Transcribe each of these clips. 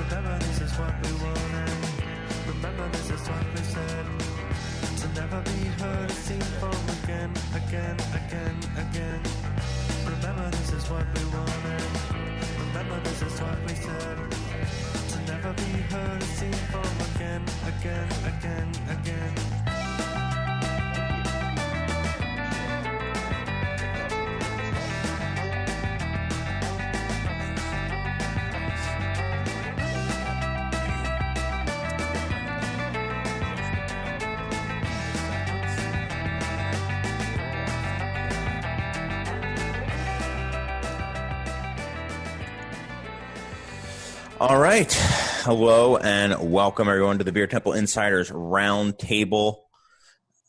Remember this is what we wanted. Remember this is what we said. To never be heard or seen from again, again, again, again. Remember this is what we wanted. Remember this is what we said. To never be heard or seen from again, again, again, again. All right. Hello and welcome everyone to the Beer Temple Insiders Roundtable.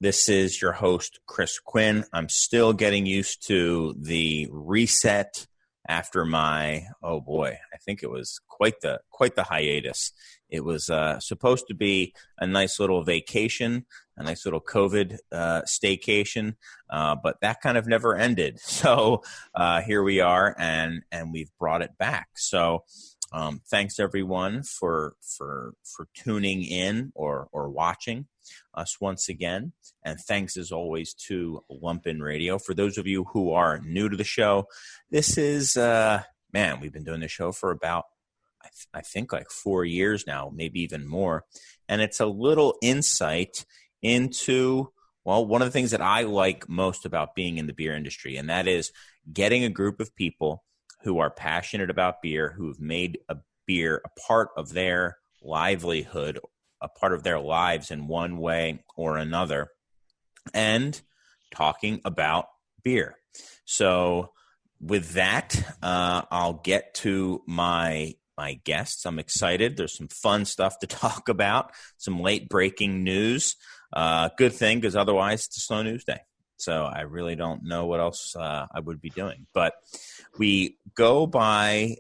This is your host, Chris Quinn. I'm still getting used to the reset after my, oh boy, I think it was quite the hiatus. It was supposed to be a nice little vacation, a nice little COVID staycation, but that kind of never ended. So here we are, and we've brought it back. So thanks everyone for tuning in or watching us once again. And thanks as always to Lumpen Radio. For those of you who are new to the show, this is, we've been doing the show for about, I think like 4 years now, maybe even more. And it's a little insight into, well, one of the things that I like most about being in the beer industry, and that is getting a group of people who are passionate about beer, who have made a beer a part of their livelihood, a part of their lives in one way or another, and talking about beer. So with that, I'll get to my guests. I'm excited. There's some fun stuff to talk about, some late breaking news. Good thing, because otherwise it's a slow news day. So I really don't know what else I would be doing. But we go by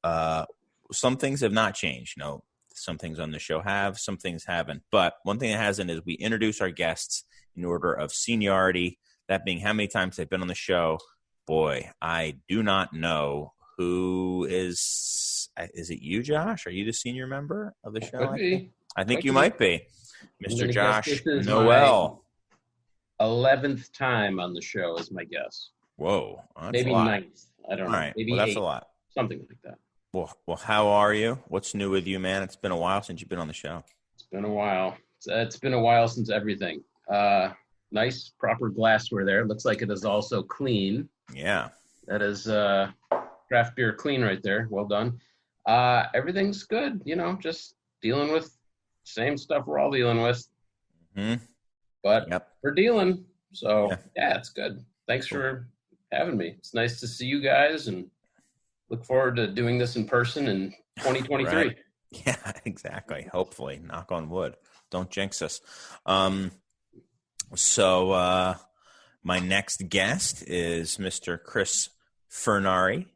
some things have not changed. You know, some things on the show have, some things haven't. But one thing that hasn't is we introduce our guests in order of seniority, that being how many times they've been on the show. Boy, I do not know who is it you, Josh? Are you the senior member of the show? I think you might be. Mr. Josh Noel. 11th time on the show is my guess. Whoa. Maybe 9th. I don't know. All right. Maybe well, that's 8th. A lot. Something like that. Well, how are you? What's new with you, man? It's been a while since you've been on the show. It's been a while. It's been a while since everything. Nice, proper glassware there. Looks like it is also clean. Yeah. That is craft beer clean right there. Well done. Everything's good. You know, just dealing with same stuff we're all dealing with. Mm-hmm. But we're dealing. So, yeah, it's good. Thanks for having me. It's nice to see you guys and look forward to doing this in person in 2023. Right. Yeah, exactly. Hopefully. Knock on wood. Don't jinx us. So my next guest is Mr. Chris Furnari.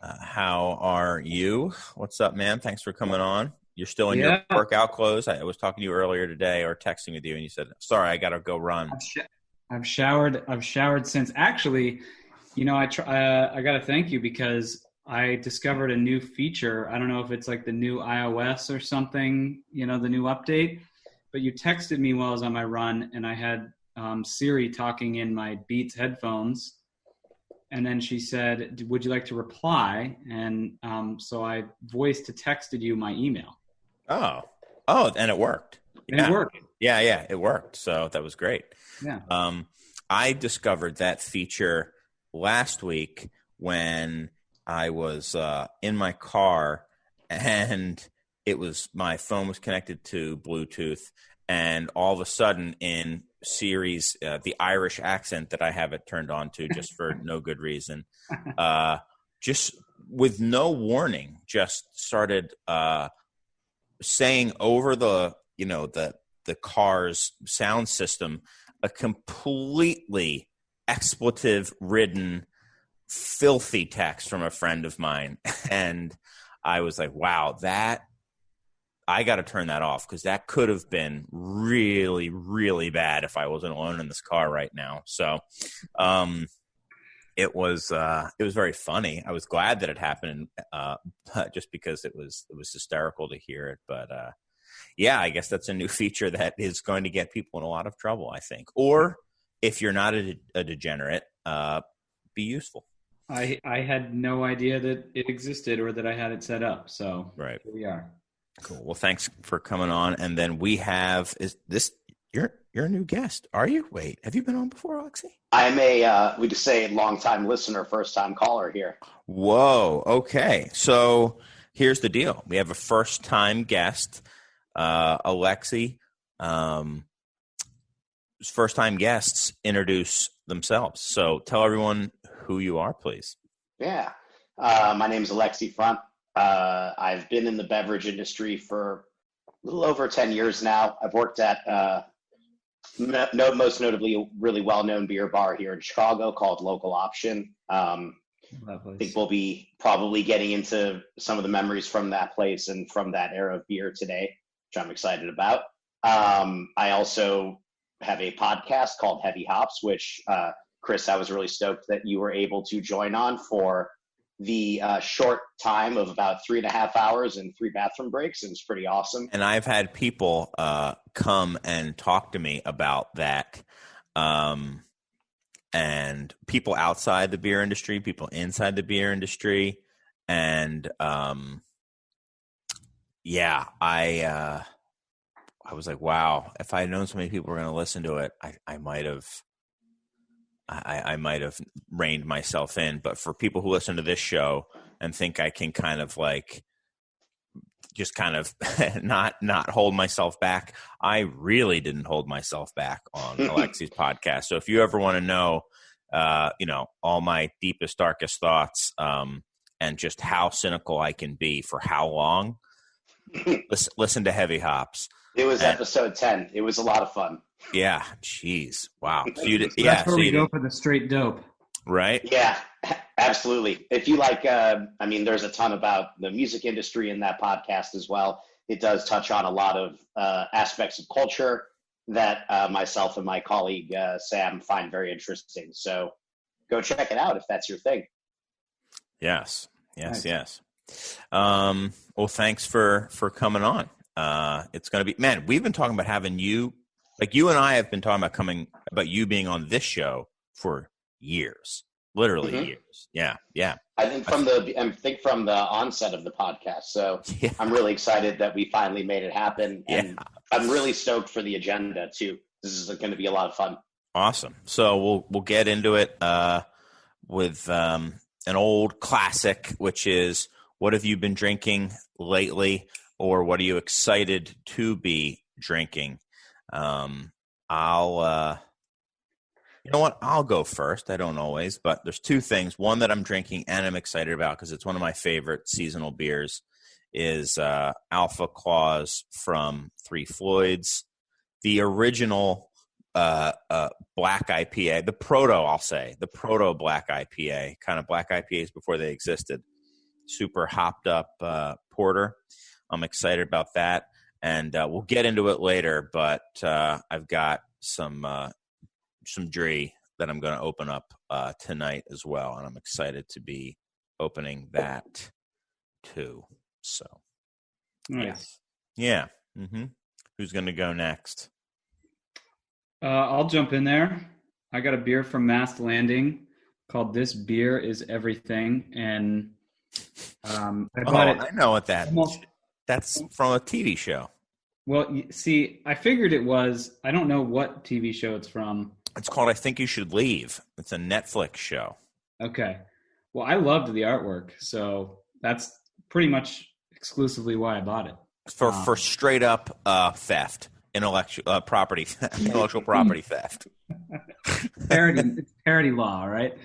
How are you? What's up, man? Thanks for coming on. You're still in your workout clothes. I was talking to you earlier today or texting with you, and you said, sorry, I got to go run. I've showered since. Actually, you know, I got to thank you because I discovered a new feature. I don't know if it's like the new iOS or something, you know, the new update. But you texted me while I was on my run, and I had Siri talking in my Beats headphones. And then she said, would you like to reply? And so I voice to texted you my email. Oh, and it worked. It worked. Yeah, it worked. So that was great. Yeah. I discovered that feature last week when I was in my car, and my phone was connected to Bluetooth, and all of a sudden in Siri's the Irish accent that I have it turned on to just for no good reason, just with no warning, just started saying over the car's sound system a completely expletive-ridden, filthy text from a friend of mine, and I was like, wow, I got to turn that off, because that could have been really, really bad if I wasn't alone in this car right now. So it was very funny. I was glad that it happened, just because it was hysterical to hear it. But yeah, I guess that's a new feature that is going to get people in a lot of trouble, I think. Or if you're not a degenerate, be useful. I had no idea that it existed or that I had it set up. So right, here we are. Cool. Well, thanks for coming on. And then we have you're a new guest, are you? Wait, have you been on before, Alexi? I'm we just say long-time listener, first-time caller here. Whoa. Okay. So here's the deal. We have a first-time guest, Alexi. First-time guests introduce themselves. So tell everyone who you are, please. Yeah. My name is Alexi Front. I've been in the beverage industry for a little over 10 years now. I've worked at most notably a really well-known beer bar here in Chicago called Local Option. I think we'll be probably getting into some of the memories from that place and from that era of beer today, which I'm excited about. I also have a podcast called Heavy Hops, which, Chris, I was really stoked that you were able to join on for the short time of about 3.5 hours and 3 bathroom breaks. It was pretty awesome. And I've had people come and talk to me about that, and people outside the beer industry, people inside the beer industry. And yeah, I was like, wow, if I had known so many people were going to listen to it, I might have reined myself in. But for people who listen to this show and think I can kind of like just kind of not hold myself back, I really didn't hold myself back on Alexi's podcast. So if you ever want to know, all my deepest, darkest thoughts, and just how cynical I can be for how long, listen to Heavy Hops. It was episode 10. It was a lot of fun. Yeah. Jeez. Wow. So that's where we go for the straight dope. Right? Yeah, absolutely. If you like, there's a ton about the music industry in that podcast as well. It does touch on a lot of aspects of culture that myself and my colleague Sam find very interesting. So go check it out if that's your thing. Yes. Nice. Yes. Well, thanks for coming on. It's going to be, man, we've been talking about having you, like you and I have been talking about you being on this show for years, literally years. Yeah. I think from the onset of the podcast. So yeah. I'm really excited that we finally made it happen. And I'm really stoked for the agenda too. This is going to be a lot of fun. Awesome. So we'll get into it, with, an old classic, which is, what have you been drinking lately, or what are you excited to be drinking? You know what? I'll go first. I don't always, but there's 2 things. One that I'm drinking and I'm excited about because it's one of my favorite seasonal beers is Alpha Claus from Three Floyds, the original black IPA, the proto black IPA, kind of black IPAs before they existed. Super hopped up porter. I'm excited about that, and we'll get into it later. But I've got some Dree that I'm going to open up tonight as well, and I'm excited to be opening that too. So, nice. Yeah. Mm-hmm. Who's going to go next? I'll jump in there. I got a beer from Mast Landing called "This Beer Is Everything," and I bought it. I know what that's from a TV show. Well, see, I figured it was. I don't know what TV show it's from. It's called I Think You Should Leave. It's a Netflix show. Okay. Well, I loved the artwork, so that's pretty much exclusively why I bought it. For straight up theft, intellectual property theft. Parody law, right?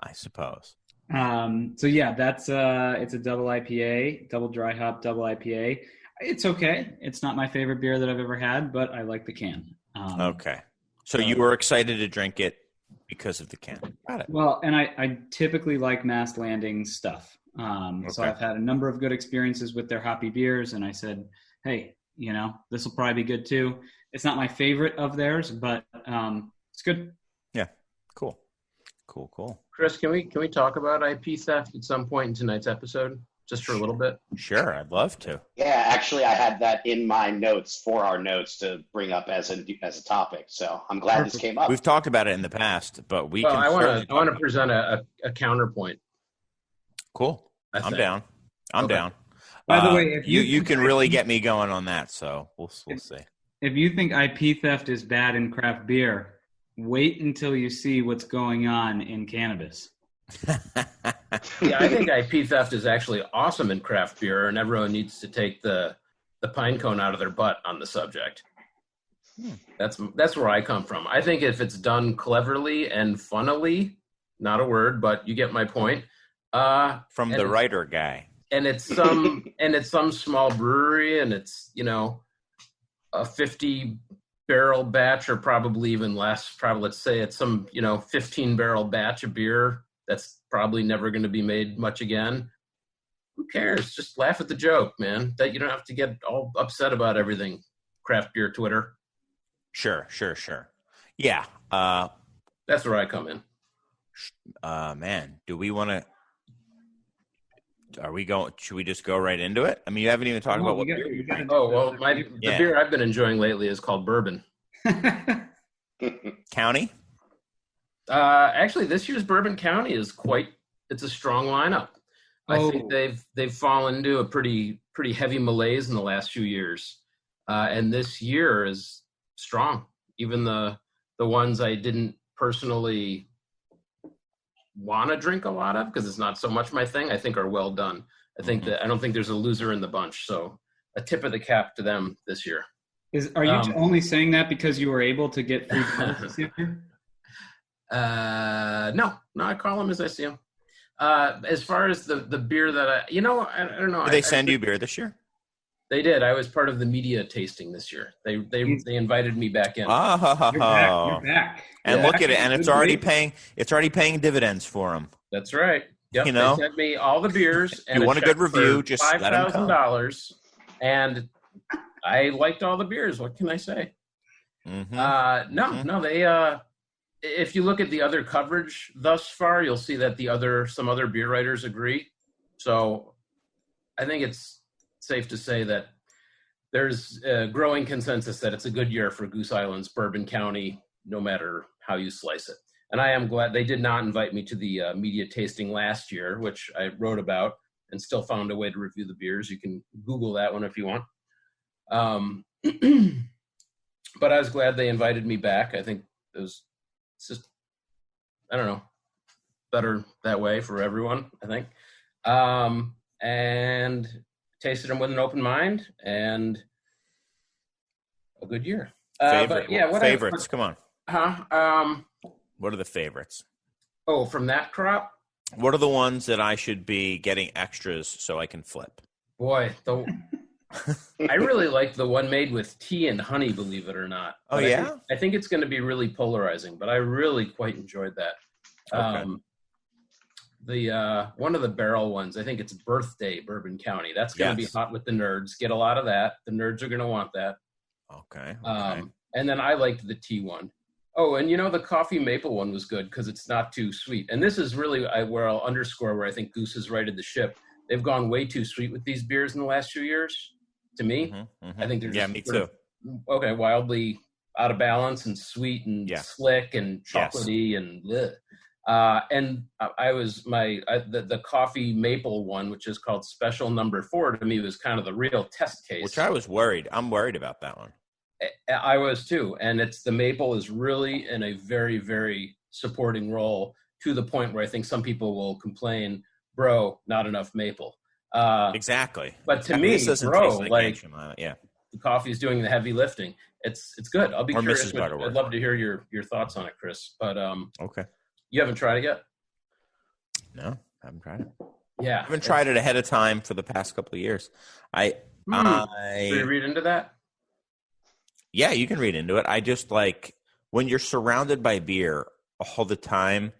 I suppose. So yeah, that's it's a double IPA, double dry hop, double IPA. It's okay. It's not my favorite beer that I've ever had, but I like the can. Okay. So you were excited to drink it because of the can. Got it. Well, and I typically like Mast Landing stuff. So I've had a number of good experiences with their hoppy beers, and I said, hey, this will probably be good too. It's not my favorite of theirs, but it's good. Yeah. Cool. Chris, can we talk about IP theft at some point in tonight's episode, just for a little bit? Sure, I'd love to. Yeah, actually, I had that in my notes for our notes to bring up as a topic. So I'm glad this came up. We've talked about it in the past, but I want to present a counterpoint. Cool. I'm down. I'm down. By the way, if you can really get me going on that, so we'll see. If you think IP theft is bad in craft beer, wait until you see what's going on in cannabis. Yeah, I think IP theft is actually awesome in craft beer, and everyone needs to take the pine cone out of their butt on the subject. That's where I come from. I think if it's done cleverly and funnily, not a word, but you get my point. From the writer guy. And it's some small brewery, and it's, a 50 barrel batch, or probably even less. Probably, let's say it's some 15 barrel batch of beer that's probably never going to be made much again. Who cares? Just laugh at the joke, man. That you don't have to get all upset about everything. Craft beer Twitter. Sure. Yeah. That's where I come in. Man, do we want to? Are we going? Should we just go right into it? I mean, you haven't even talked about what beer you drink. Oh well, the beer I've been enjoying lately is called bourbon. County. Actually, this year's Bourbon County is it's a strong lineup. I think they've fallen into a pretty heavy malaise in the last few years, and this year is strong. Even the ones I didn't personally want to drink a lot of, because it's not so much my thing, I think are well done. I think that I don't think there's a loser in the bunch. So a tip of the cap to them this year. Are you only saying that because you were able to get free bottles this year? No, I call them as I see them. As far as the beer that I don't know. Did they send you beer this year? They did. I was part of the media tasting this year. They invited me back in. You're back. And look at it, and it's already paying dividends for them. That's right. Yep. They sent me all the beers. And you want a good review? Just $5,000, and I liked all the beers. What can I say? No. They. If you look at the other coverage thus far, you'll see that some other beer writers agree. So I think it's safe to say that there's a growing consensus that it's a good year for Goose Island's Bourbon County, no matter how you slice it. And I am glad they did not invite me to the media tasting last year, which I wrote about and still found a way to review the beers. You can Google that one if you want. But I was glad they invited me back. I think it's just, I don't know, better that way for everyone, I think. And tasted them with an open mind and a good year. Favorites, come on. What are the favorites? Oh, from that crop? What are the ones that I should be getting extras so I can flip? Boy, I really like the one made with tea and honey, believe it or not. Oh, yeah? I think it's going to be really polarizing, but I really quite enjoyed that. Okay. The one of the barrel ones, I think it's Birthday Bourbon County. That's going to be hot with the nerds. Get a lot of that. The nerds are going to want that. Okay. And then I liked the tea one. Oh, and the coffee maple one was good because it's not too sweet. And this is really where I'll underscore where I think Goose has righted the ship. They've gone way too sweet with these beers in the last few years. To me, I think they're just me too. Wildly out of balance and sweet and slick and chocolatey and bleh. And the coffee maple one, which is called Special Number 4, to me was kind of the real test case. Which I was worried. I'm worried about that one. I was too. And the maple is really in a very, very supporting role, to the point where I think some people will complain, bro, not enough maple. Exactly. But to me, bro, the coffee is doing the heavy lifting. It's good. I'll be curious. I'd love to hear your thoughts on it, Chris. But okay. You haven't tried it yet? No, I haven't tried it. Yeah. I haven't tried it ahead of time for the past couple of years. Should you read into that? Yeah, you can read into it. I just when you're surrounded by beer all the time,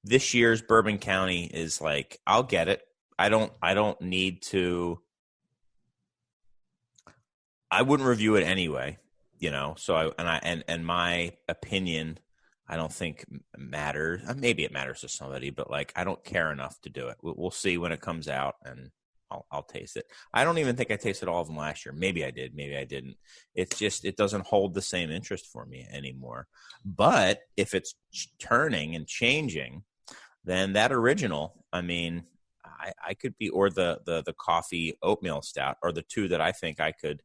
this year's Bourbon County is I'll get it. I don't need to. I wouldn't review it anyway, So and my opinion I don't think matters. Maybe it matters to somebody, but like I don't care enough to do it. We'll see when it comes out, and I'll taste it. I don't even think I tasted all of them last year. Maybe I did, maybe I didn't. It's just it doesn't hold the same interest for me anymore. But if it's turning and changing, then that original, I mean, I could be, or the coffee oatmeal stout, or the two that I think I could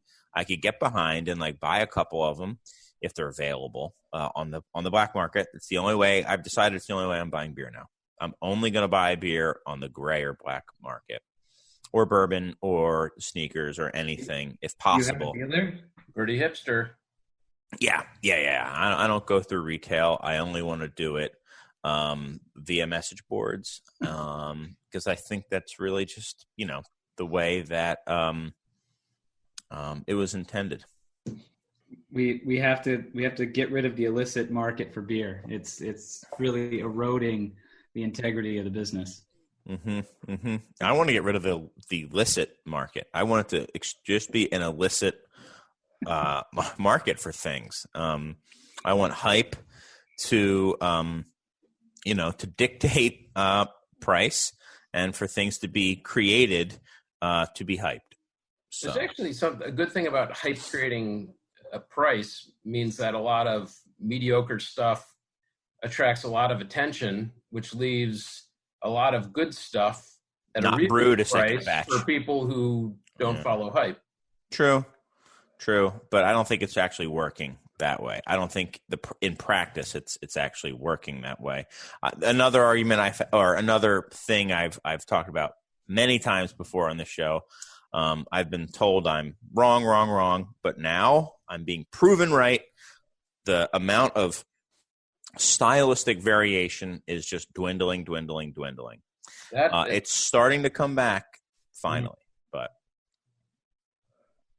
get behind and like buy a couple of them if they're available on the black market. It's the only way I've decided. It's the only way I'm buying beer now. I'm only going to buy beer on the gray or black market, or bourbon, or sneakers, or anything if possible. You have a dealer? Pretty hipster. Yeah. I don't go through retail. I only want to do it via message boards because I think that's really just the way that it was intended. We have to get rid of the illicit market for beer. It's really eroding the integrity of the business. I want to get rid of the illicit market. I want it to just be an illicit market for things. I want hype to to dictate price, and for things to be created to be hyped. So. There's actually a good thing about hype creating a price means that a lot of mediocre stuff attracts a lot of attention, which leaves a lot of good stuff at not a reasonable brewed a price second batch for people who don't follow hype. True, but I don't think it's actually working that way. I don't think in practice it's actually working that way. Another argument another thing I've talked about many times before on the show. I've been told I'm wrong, but now I'm being proven right. The amount of stylistic variation is just dwindling. It's starting to come back finally, but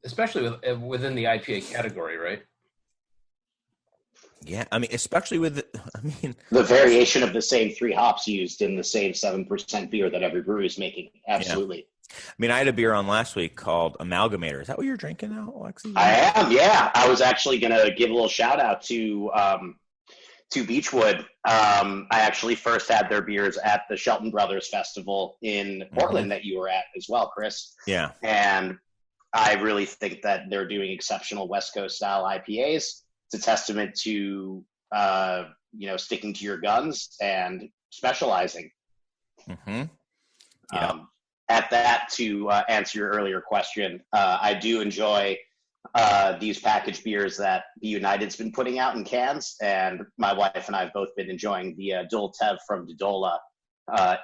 especially within the IPA category, right? Yeah, I mean, especially with the variation of the same 3 hops used in the same 7% beer that every brewery is making. Absolutely. Yeah. I mean, I had a beer on last week called Amalgamator. Is that what you're drinking now, Alexi? I am, yeah. I was actually going to give a little shout out to Beechwood. I actually first had their beers at the Shelton Brothers Festival in Portland that you were at as well, Chris. Yeah. And I really think that they're doing exceptional West Coast style IPAs. It's a testament to, sticking to your guns and specializing. Yeah. At that, to answer your earlier question, I do enjoy these packaged beers that Be United's been putting out in cans, and my wife and I have both been enjoying the Dul Tev from Dodola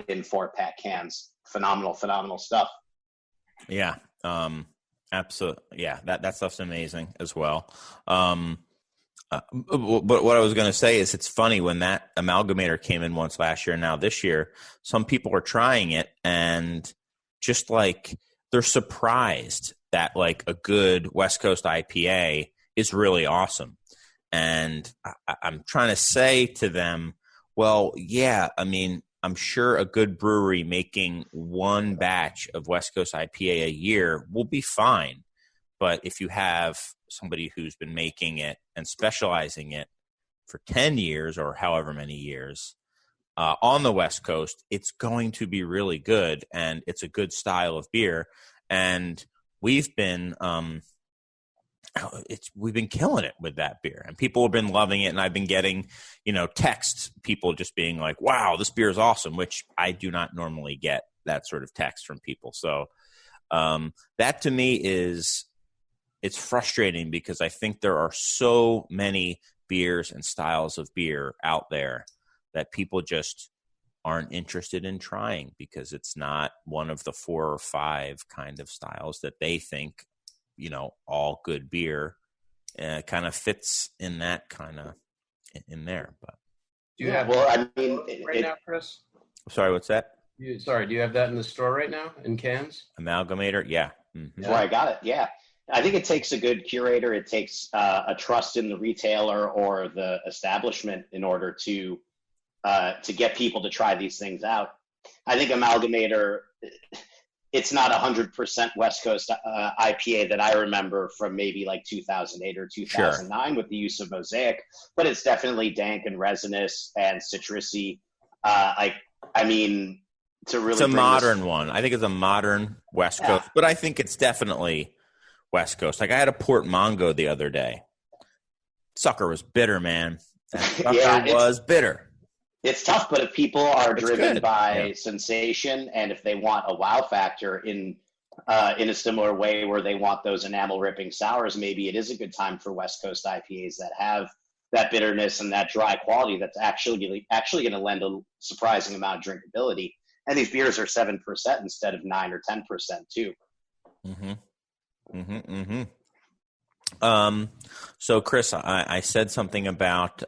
in 4-pack cans. Phenomenal stuff. Yeah, absolutely. Yeah, that stuff's amazing as well. But what I was going to say is it's funny when that Amalgamator came in once last year and now this year, some people are trying it and just like they're surprised that like a good West Coast IPA is really awesome. And I'm trying to say to them, well, yeah, I mean, I'm sure a good brewery making one batch of West Coast IPA a year will be fine. But if you have somebody who's been making it and specializing it for 10 years or however many years on the West Coast, it's going to be really good, and it's a good style of beer. And we've been killing it with that beer, and people have been loving it. And I've been getting, texts, people just being like, wow, this beer is awesome, which I do not normally get that sort of text from people. So that to me it's frustrating because I think there are so many beers and styles of beer out there that people just aren't interested in trying because it's not one of the 4 or 5 kind of styles that they think, all good beer kind of fits in that kind of in there. But do you have now, Chris? Sorry, what's that? Do you have that in the store right now in cans? Amalgamator, yeah. Before I got it, yeah. I think it takes a good curator. It takes a trust in the retailer or the establishment in order to get people to try these things out. I think Amalgamator, it's not 100% West Coast IPA that I remember from maybe like 2008 or 2009 with the use of Mosaic, but it's definitely dank and resinous and citrusy. It's a modern one. I think it's a modern West Coast, but I think it's definitely West Coast. Like I had a Port Mongo the other day. Sucker was bitter, man. That sucker was bitter. It's tough, but if people are driven by sensation, and if they want a wow factor in a similar way where they want those enamel ripping sours, maybe it is a good time for West Coast IPAs that have that bitterness and that dry quality that's actually going to lend a surprising amount of drinkability. And these beers are 7% instead of 9 or 10% too. So Chris, I said something about.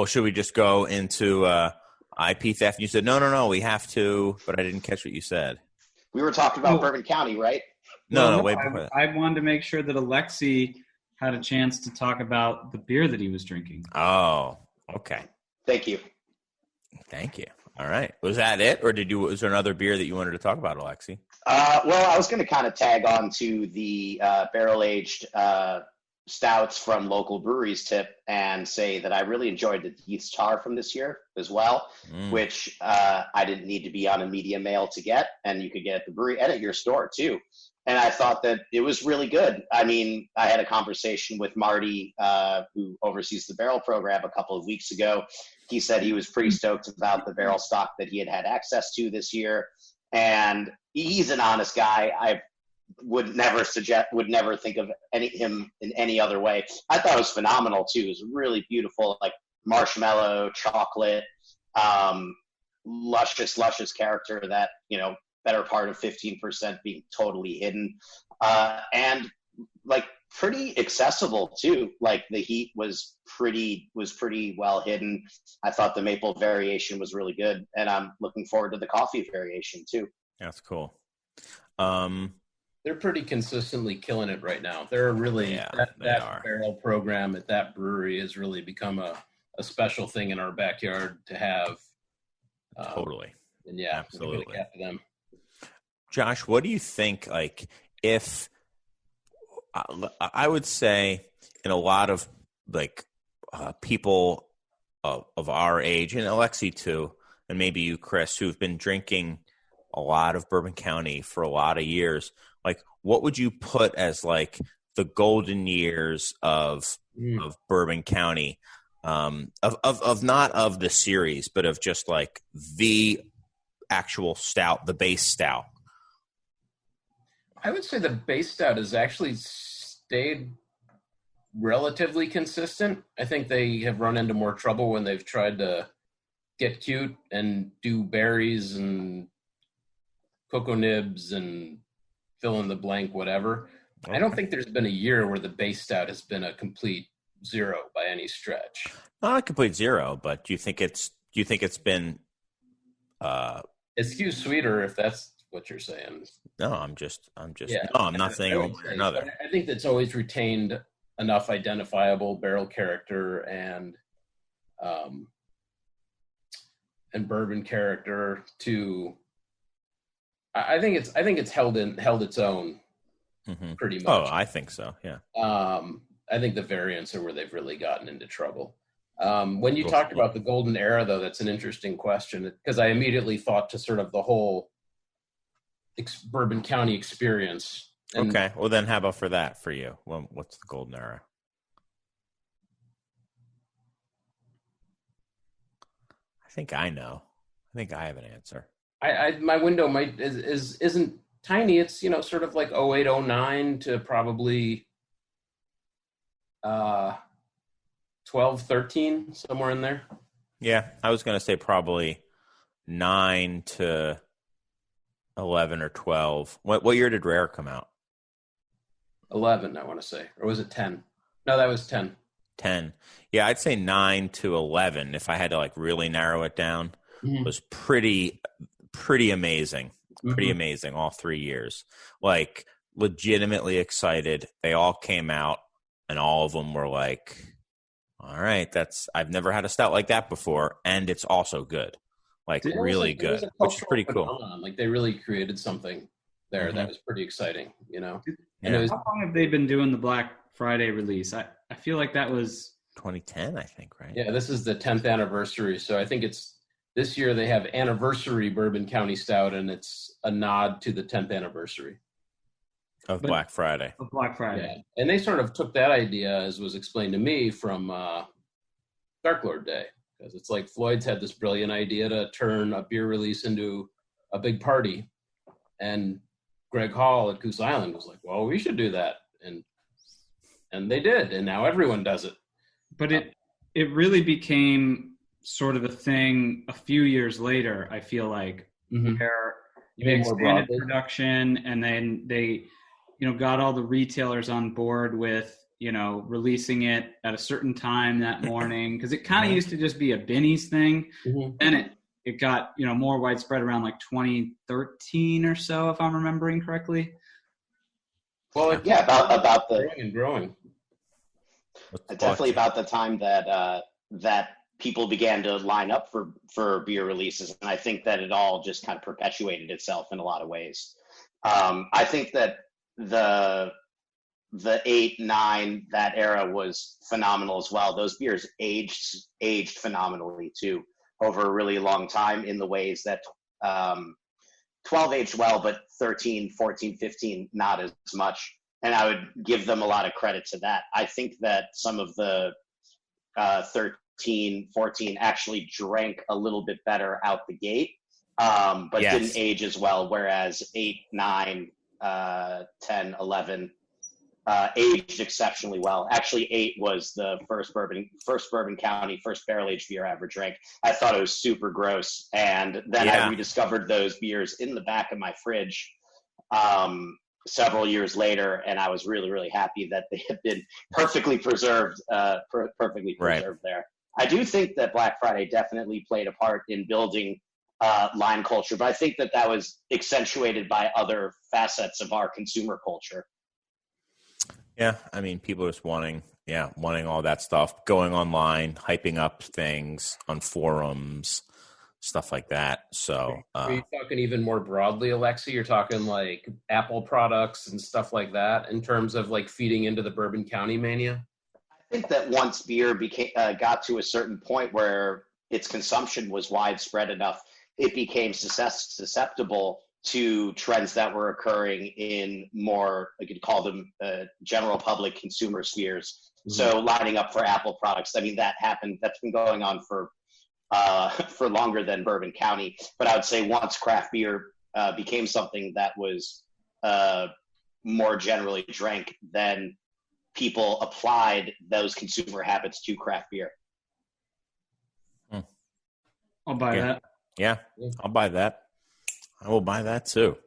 Should we just go into IP theft? You said, no, we have to, but I didn't catch what you said. We were talking about Bourbon County, right? No, wait before that. I wanted to make sure that Alexi had a chance to talk about the beer that he was drinking. Oh, okay. Thank you. All right. Was that it, or was there another beer that you wanted to talk about, Alexi? I was going to kind of tag on to the barrel-aged stouts from local breweries tip and say that I really enjoyed the Heath's Tar from this year as well, which I didn't need to be on a media mail to get, and you could get at the brewery and at your store too. And I thought that it was really good. I mean, I had a conversation with Marty, who oversees the barrel program, a couple of weeks ago. He said he was pretty stoked about the barrel stock that he had access to this year. And he's an honest guy. I would never think of him in any other way. I thought it was phenomenal too. It was really beautiful, like marshmallow, chocolate, luscious character that, better part of 15% being totally hidden. And like pretty accessible too. Like the heat was pretty well hidden. I thought the maple variation was really good, and I'm looking forward to the coffee variation too. That's cool. They're pretty consistently killing it right now. They're really that barrel program at that brewery has really become a special thing in our backyard to have. Totally. And absolutely. Really after them. Josh, what do you think? Like, if I would say in a lot of people of our age, and Alexi too, and maybe you, Chris, who've been drinking a lot of Bourbon County for a lot of years, like what would you put as like the golden years of Bourbon County, of not of the series, but of just like the actual stout, the base stout? I would say the base stout has actually stayed relatively consistent. I think they have run into more trouble when they've tried to get cute and do berries and cocoa nibs and fill in the blank, whatever. Okay. I don't think there's been a year where the base stout has been a complete zero by any stretch. Not a complete zero, but do you think it's been it's skewed sweeter, if that's what you're saying? No, I'm not saying one way or another. I think that's always retained enough identifiable barrel character and bourbon character to. I think it's held its own pretty much. Oh, I think so. Yeah. I think the variants are where they've really gotten into trouble. When you talked about the golden era, though, that's an interesting question because I immediately thought to sort of the whole Bourbon County experience. Okay. Well, then how about for you? Well, what's the golden era? I think I know. I think I have an answer. My window isn't tiny. It's, sort of like 08, 09 to probably 12, 13, somewhere in there. Yeah, I was going to say probably 9 to 11 or 12. What year did Rare come out? 11, I want to say. Or was it 10? No, that was 10. 10. Yeah, I'd say 9 to 11 if I had to really narrow it down. Mm-hmm. Was pretty amazing. Pretty amazing all 3 years. Legitimately excited. They all came out and all of them were like, all right, I've never had a stout like that before, and it's also good. like really good, which is pretty cool. Like they really created something there that was pretty exciting, you know. Yeah. And How long have they been doing the Black Friday release? I feel like that was 2010, I think, right? Yeah, this is the 10th anniversary. So I think it's this year they have Anniversary Bourbon County Stout, and it's a nod to the 10th anniversary of Black Friday. Of Black Friday. Yeah. And they sort of took that idea, as was explained to me, from Dark Lord Day. Because it's like Floyd's had this brilliant idea to turn a beer release into a big party. And Greg Hall at Goose Island was like, well, we should do that. And they did. And now everyone does it. But it really became sort of a thing a few years later, I feel like, where they expanded production, and then they, got all the retailers on board with, releasing it at a certain time that morning. Because it kind of used to just be a Binny's thing. Then it got, more widespread around like 2013 or so, if I'm remembering correctly. Well, yeah, about the growing and growing. Definitely about the time that that people began to line up for beer releases, and I think that it all just kind of perpetuated itself in a lot of ways. I think that the 8, 9, that era was phenomenal as well. Those beers aged phenomenally too over a really long time in the ways that 12 aged well, but 13, 14, 15 not as much. And I would give them a lot of credit to that. I think that some of the 13, 14 actually drank a little bit better out the gate, but didn't age as well, whereas 8, 9, 10, 11 aged exceptionally well. Actually, 8 was the first Bourbon County, first barrel-aged beer I ever drank. I thought it was super gross, and then I rediscovered those beers in the back of my fridge several years later, and I was really, really happy that they had been perfectly preserved there. I do think that Black Friday definitely played a part in building line culture, but I think that was accentuated by other facets of our consumer culture. Yeah, I mean, people are just wanting all that stuff, going online, hyping up things on forums, stuff like that. So are you talking even more broadly, Alexi? You're talking like Apple products and stuff like that in terms of like feeding into the Bourbon County mania? I think that once beer got to a certain point where its consumption was widespread enough, it became susceptible to trends that were occurring in more, I could call them general public consumer spheres. So lining up for Apple products, I mean, that happened. That's been going on for longer than Bourbon County. But I would say once craft beer became something that was more generally drank, then people applied those consumer habits to craft beer. I'll buy that. Yeah, I'll buy that. I will buy that too.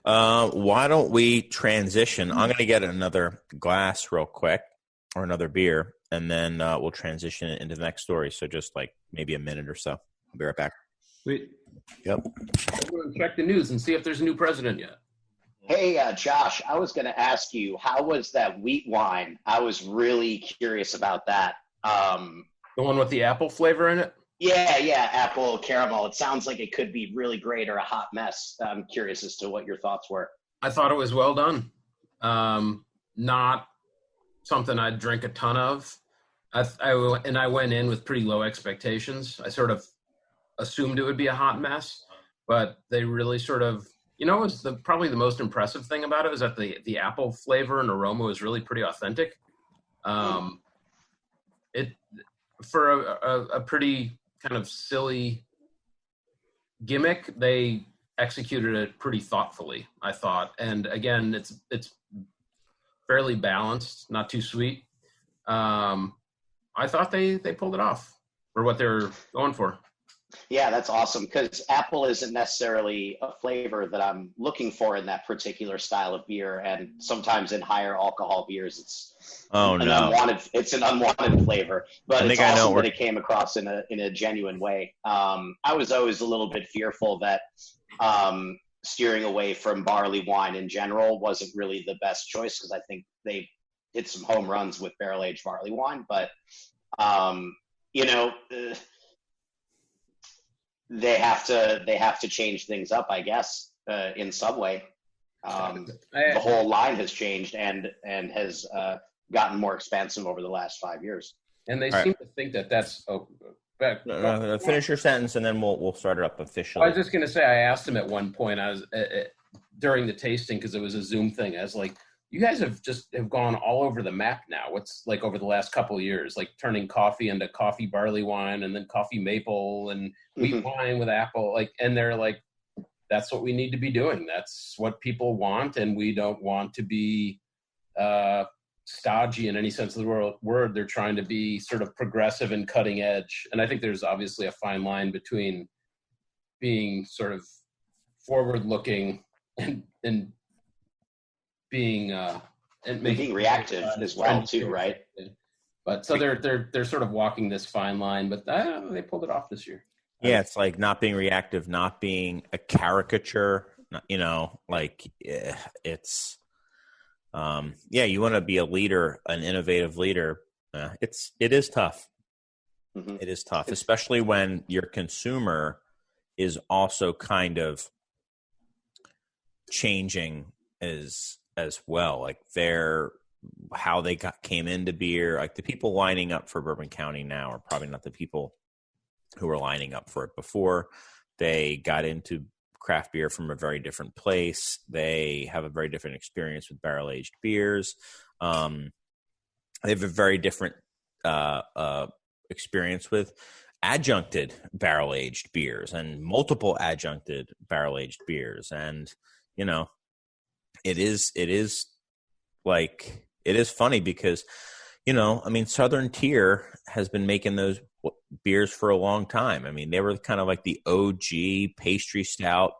Why don't we transition? I'm going to get another glass real quick, or another beer, and then we'll transition it into the next story. So just like maybe a minute or so. I'll be right back. Wait. Yep. I'm going to check the news and see if there's a new president yet. Hey, Josh, I was going to ask you, how was that wheat wine? I was really curious about that. The one with the apple flavor in it? Yeah, apple caramel. It sounds like it could be really great or a hot mess. I'm curious as to what your thoughts were. I thought it was well done. Not something I'd drink a ton of. I went in with pretty low expectations. I sort of assumed it would be a hot mess, but they really sort of, was probably the most impressive thing about it was that the apple flavor and aroma was really pretty authentic. It for a pretty kind of silly gimmick, they executed it pretty thoughtfully, I thought. And again, it's fairly balanced, not too sweet. I thought they pulled it off for what they're going for. Yeah, that's awesome, because apple isn't necessarily a flavor that I'm looking for in that particular style of beer, and sometimes in higher alcohol beers, it's an unwanted flavor. But it's awesome that it came across in a genuine way. I was always a little bit fearful that steering away from barley wine in general wasn't really the best choice, because I think they hit some home runs with barrel-aged barley wine, but they have to change things up, I guess, in some way. The whole line has changed and has gotten more expensive over the last 5 years. And they seem to think that's. Finish your sentence, and then we'll start it up officially. I was just going to say, I asked him at one point. I was during the tasting because it was a Zoom thing. I was like, "You guys have gone all over the map now. What's like over the last couple of years, like turning coffee into coffee barley wine, and then coffee maple, and wheat wine with apple. Like, and they're like, that's what we need to be doing. That's what people want, and we don't want to be stodgy in any sense of the word. They're trying to be sort of progressive and cutting edge. And I think there's obviously a fine line between being sort of forward-looking and being and being reactive as well too, right? But so they're sort of walking this fine line, but they pulled it off this year. Yeah, it's like not being reactive, not being a caricature. It's. You want to be a leader, an innovative leader. It is tough. Mm-hmm. It is tough, especially when your consumer is also kind of changing as well. Like how they came into beer. Like the people lining up for Bourbon County now are probably not the people who were lining up for it before. They got into craft beer from a very different place. They have a very different experience with barrel-aged beers. They have a very different experience with adjuncted barrel-aged beers and multiple adjuncted barrel-aged beers. And, it is funny because, Southern Tier has been making those beers for a long time. I mean, they were kind of like the OG pastry stout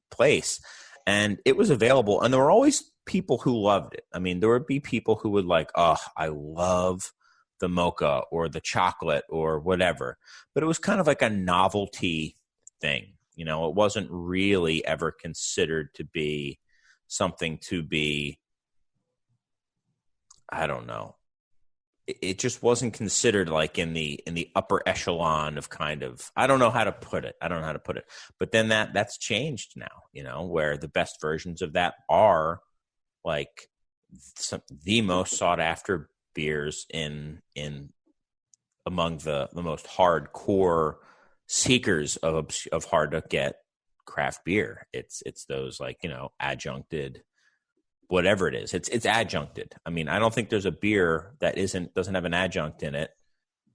place, and it was available, and there were always people who loved it. I mean, there would be people who would like, oh, I love the mocha or the chocolate or whatever, but it was kind of like a novelty thing. It wasn't really ever considered to be something to be, I don't know. It just wasn't considered like in the upper echelon of kind of, I don't know how to put it. But then that's changed now, where the best versions of that are like the most sought after beers in among the most hardcore seekers of hard to get craft beer. It's those like, adjuncted, whatever it is, it's adjuncted. I mean, I don't think there's a beer that doesn't have an adjunct in it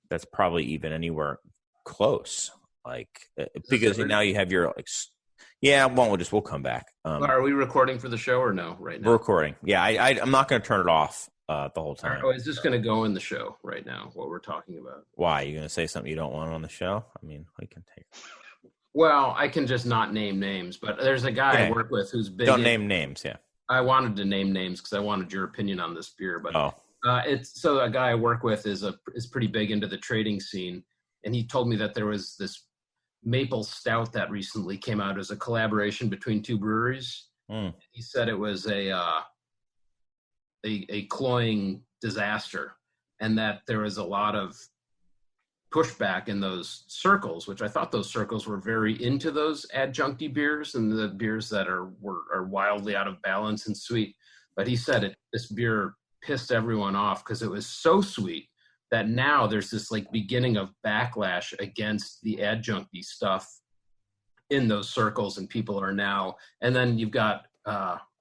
that's probably even anywhere close. Like because now you have your like, we'll come back. Are we recording for the show or no? Right now we're recording. Yeah, I'm not going to turn it off the whole time. Oh, is this going to go in the show right now? What we're talking about? Why? Are you going to say something you don't want on the show? I mean, we can take. Well, I can just not name names, but there's a guy I work with who's big. Don't name names. Yeah. I wanted to name names because I wanted your opinion on this beer, but it's so a guy I work with is pretty big into the trading scene, and he told me that there was this maple stout that recently came out as a collaboration between two breweries. He said it was a cloying disaster, and that there was a lot of pushback in those circles, which I thought those circles were very into those adjuncty beers and the beers that are wildly out of balance and sweet. But he said this beer pissed everyone off because it was so sweet that now there's this like beginning of backlash against the adjuncty stuff in those circles, and people are now. And then you've got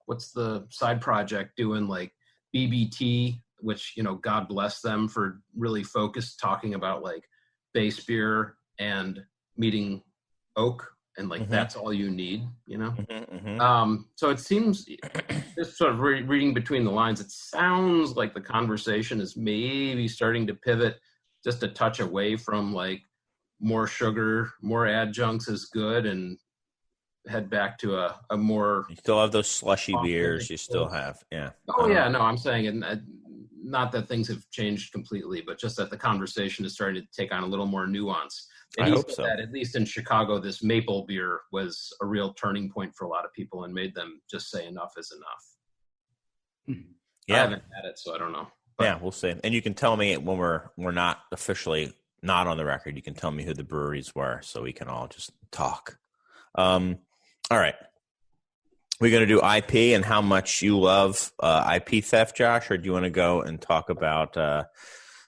what's the side project doing, like BBT, which God bless them for really focused talking about like base beer and meeting oak, and like that's all you need, so it seems, just sort of reading between the lines, it sounds like the conversation is maybe starting to pivot just a touch away from like more sugar, more adjuncts is good, and head back to a more. You still have those slushy beers. You still have, yeah. Oh yeah, no, I'm saying, and not that things have changed completely, but just that the conversation is starting to take on a little more nuance. And he said that at least in Chicago, this maple beer was a real turning point for a lot of people and made them just say enough is enough. Yeah. I haven't had it, so I don't know. But, yeah, we'll see. And you can tell me when we're not officially not on the record, you can tell me who the breweries were so we can all just talk. All right. We're going to do IP and how much you love IP theft, Josh, or do you want to go and talk about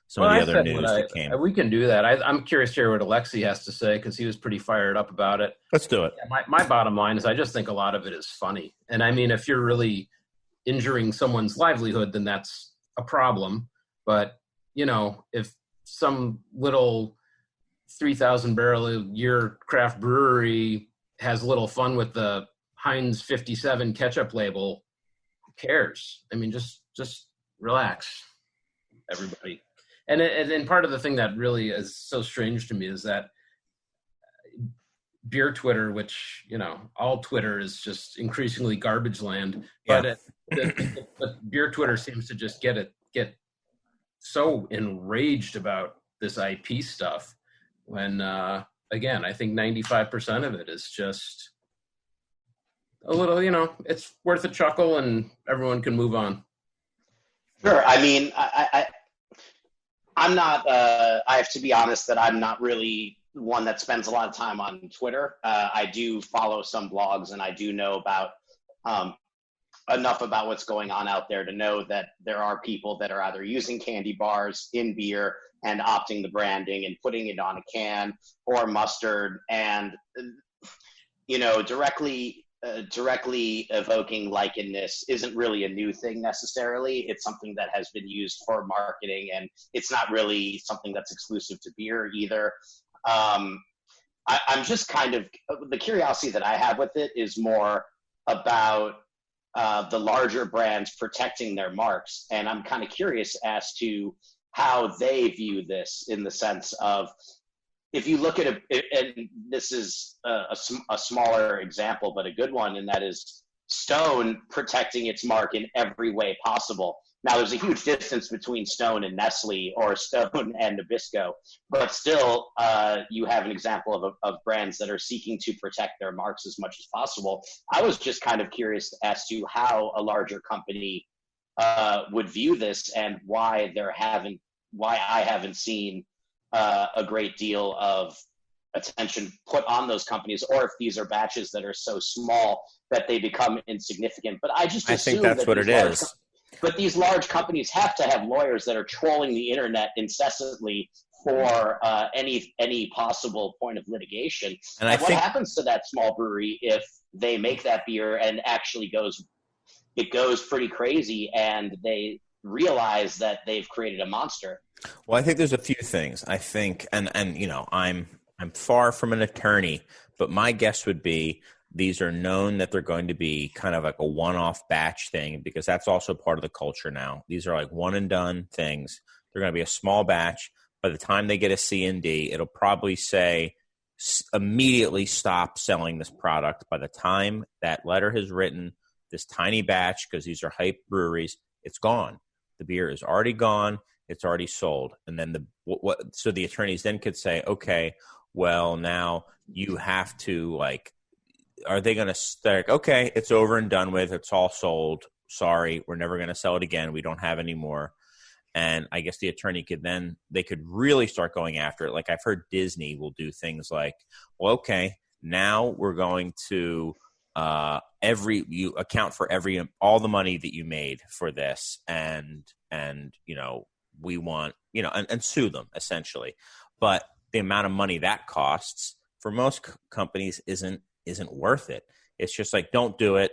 some of the other news that came? We can do that. I'm curious to hear what Alexi has to say because he was pretty fired up about it. Let's do it. Yeah, my bottom line is I just think a lot of it is funny. And I mean, if you're really injuring someone's livelihood, then that's a problem. But, you know, if some little 3,000 barrel a year craft brewery has a little fun with the Heinz 57 ketchup label, who cares? I mean, just relax, everybody. And part of the thing that really is so strange to me is that beer Twitter, which, you know, all Twitter is just increasingly garbage land, but beer Twitter seems to just get so enraged about this IP stuff when, again, I think 95% of it is just a little, you know, it's worth a chuckle and everyone can move on. Sure. I mean, I'm not, I have to be honest that I'm not really one that spends a lot of time on Twitter. I do follow some blogs and I do know about enough about what's going on out there to know that there are people that are either using candy bars in beer and opting the branding and putting it on a can or mustard and, you know, directly evoking likeness isn't really a new thing necessarily. It's something that has been used for marketing, and it's not really something that's exclusive to beer either. I'm just kind of, the curiosity that I have with it is more about the larger brands protecting their marks, and I'm kind of curious as to how they view this in the sense of, if you look at it, and this is a smaller example, but a good one, and that is Stone protecting its mark in every way possible. Now, there's a huge distance between Stone and Nestle or Stone and Nabisco, but still, you have an example of brands that are seeking to protect their marks as much as possible. I was just kind of curious as to how a larger company would view this and why I haven't seen a great deal of attention put on those companies, or if these are batches that are so small that they become insignificant. But I think that's what it is. But these large companies have to have lawyers that are trolling the internet incessantly for any possible point of litigation. And what happens to that small brewery if they make that beer and actually it goes pretty crazy and they realize that they've created a monster? Well, I think there's a few things. I think, and you know, I'm far from an attorney, but my guess would be these are known that they're going to be kind of like a one-off batch thing, because that's also part of the culture now. These are like one and done things. They're going to be a small batch. By the time they get a C&D, it'll probably say immediately stop selling this product. By the time that letter has written, this tiny batch, because these are hype breweries, it's gone. The beer is already gone. It's already sold. And then so the attorneys then could say, okay, well, now you have to, like, are they going to start, okay, it's over and done with. It's all sold. Sorry, we're never going to sell it again. We don't have any more. And I guess the attorney they could really start going after it. Like, I've heard Disney will do things like, well, okay, now we're going to you account for all the money that you made for this, and you know, we want, you know, and sue them essentially. But the amount of money that costs for most companies isn't worth it. It's just like, don't do it.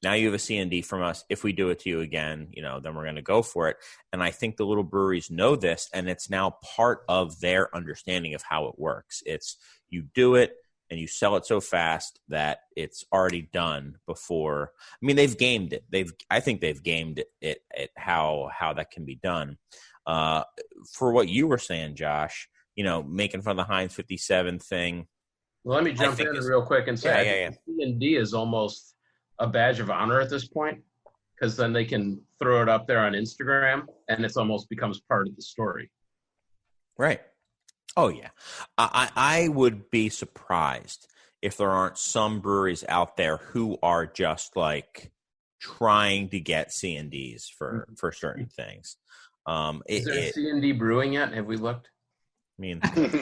Now you have a C&D from us. If we do it to you again, you know, then we're going to go for it. And I think the little breweries know this, and it's now part of their understanding of how it works. It's, you do it and you sell it so fast that it's already done before. I mean, they've gamed it. I think they've gamed it how that can be done. For what you were saying, Josh, you know, making fun of the Heinz 57 thing. Well, let me jump in real quick and say, C&D is almost a badge of honor at this point, because then they can throw it up there on Instagram and it almost becomes part of the story. Right. Oh, yeah. I would be surprised if there aren't some breweries out there who are just like trying to get C&Ds for certain things. Is there a C&D brewing yet? Have we looked? I mean,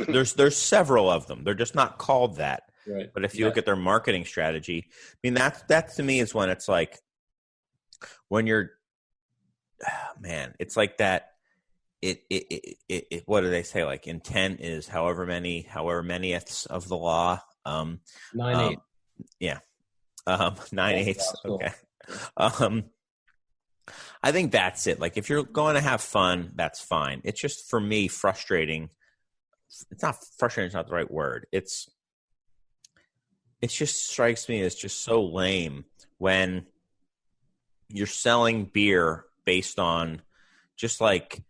there's several of them. They're just not called that. Right. But if you look at their marketing strategy, I mean, that to me is when it's like, when you're, man, it's like that. It what do they say? Like, intent is however manyths of the law. 9/8. Yeah. 9/8. Okay. I think that's it. Like, if you're going to have fun, that's fine. It's just, for me, frustrating. It's not frustrating. It's not the right word. It just strikes me as just so lame when you're selling beer based on just like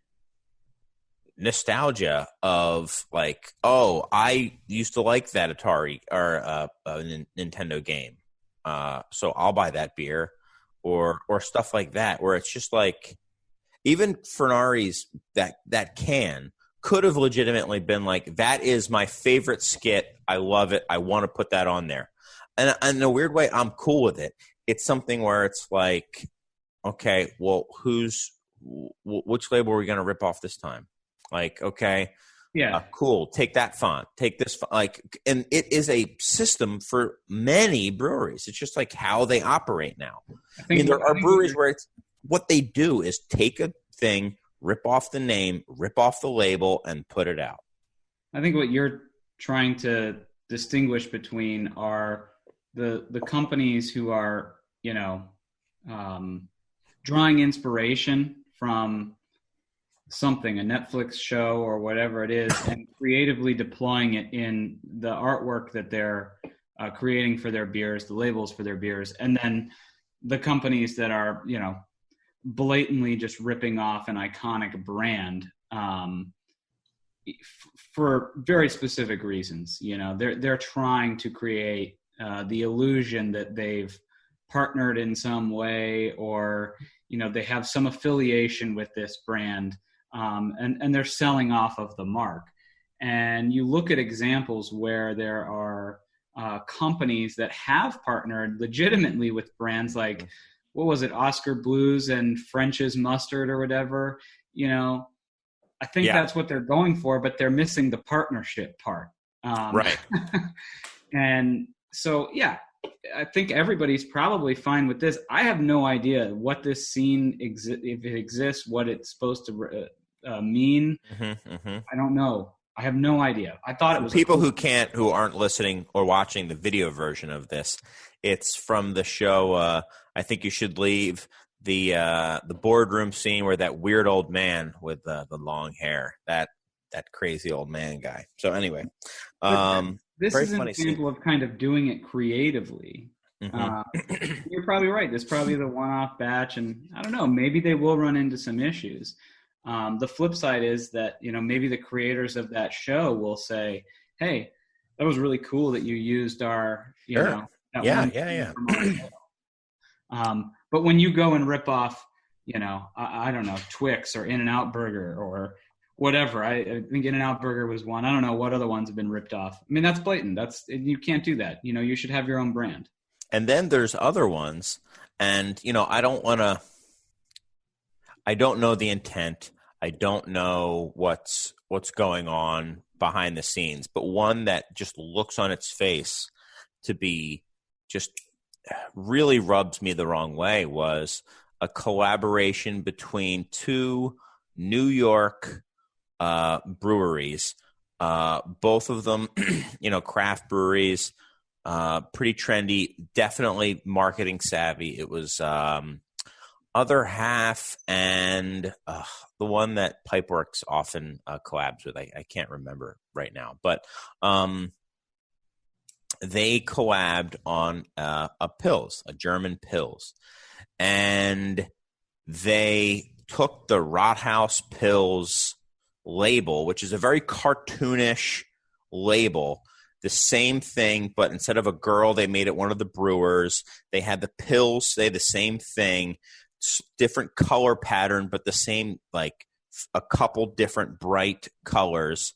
nostalgia of like, oh, I used to like that Atari or Nintendo game, so I'll buy that beer, or stuff like that, where it's just like, even Furnari's that can could have legitimately been like, that is my favorite skit, I love it, I want to put that on there, and in a weird way, I'm cool with it. It's something where it's like, okay, well, which label are we going to rip off this time? Like, okay, Yeah. Cool. Take that font. Take this font. Like, and it is a system for many breweries. It's just like how they operate now. I mean, there are breweries where it's what they do is take a thing, rip off the name, rip off the label, and put it out. I think what you're trying to distinguish between are the companies who are, drawing inspiration from something, a Netflix show or whatever it is, and creatively deploying it in the artwork that they're creating for their beers, the labels for their beers, and then the companies that are, blatantly just ripping off an iconic brand for very specific reasons. They're trying to create the illusion that they've partnered in some way, or they have some affiliation with this brand, and they're selling off of the mark. And you look at examples where there are companies that have partnered legitimately with brands like, what was it, Oscar Blues and French's Mustard or whatever. I think that's what they're going for, but they're missing the partnership part. Right. And so, I think everybody's probably fine with this. I have no idea what this scene if it exists, what it's supposed to mean. I don't know. I have no idea. I thought it was people who aren't listening or watching the video version of this. It's from the show. I think you should leave the boardroom scene where that weird old man with the long hair, that crazy old man guy. So anyway, this is an example of kind of doing it creatively. You're probably right. This is probably the one-off batch, and I don't know, maybe they will run into some issues. The flip side is that, maybe the creators of that show will say, hey, that was really cool that you used our, yeah. But when you go and rip off, I don't know, Twix or In-N-Out Burger or whatever. I think In-N-Out Burger was one. I don't know what other ones have been ripped off. I mean, that's blatant. You can't do that. You should have your own brand. And then there's other ones, and I don't know the intent. I don't know what's going on behind the scenes, but one that just looks on its face to be just really rubs me the wrong way was a collaboration between two New York breweries, both of them, craft breweries, pretty trendy, definitely marketing savvy. It was Other Half and the one that Pipeworks often collabs with. I can't remember right now, but they collabed on a German Pils, and they took the Rathaus Pils label, which is a very cartoonish label, the same thing, but instead of a girl, they made it one of the brewers. They had the Pils say the same thing, different color pattern, but the same, like a couple different bright colors,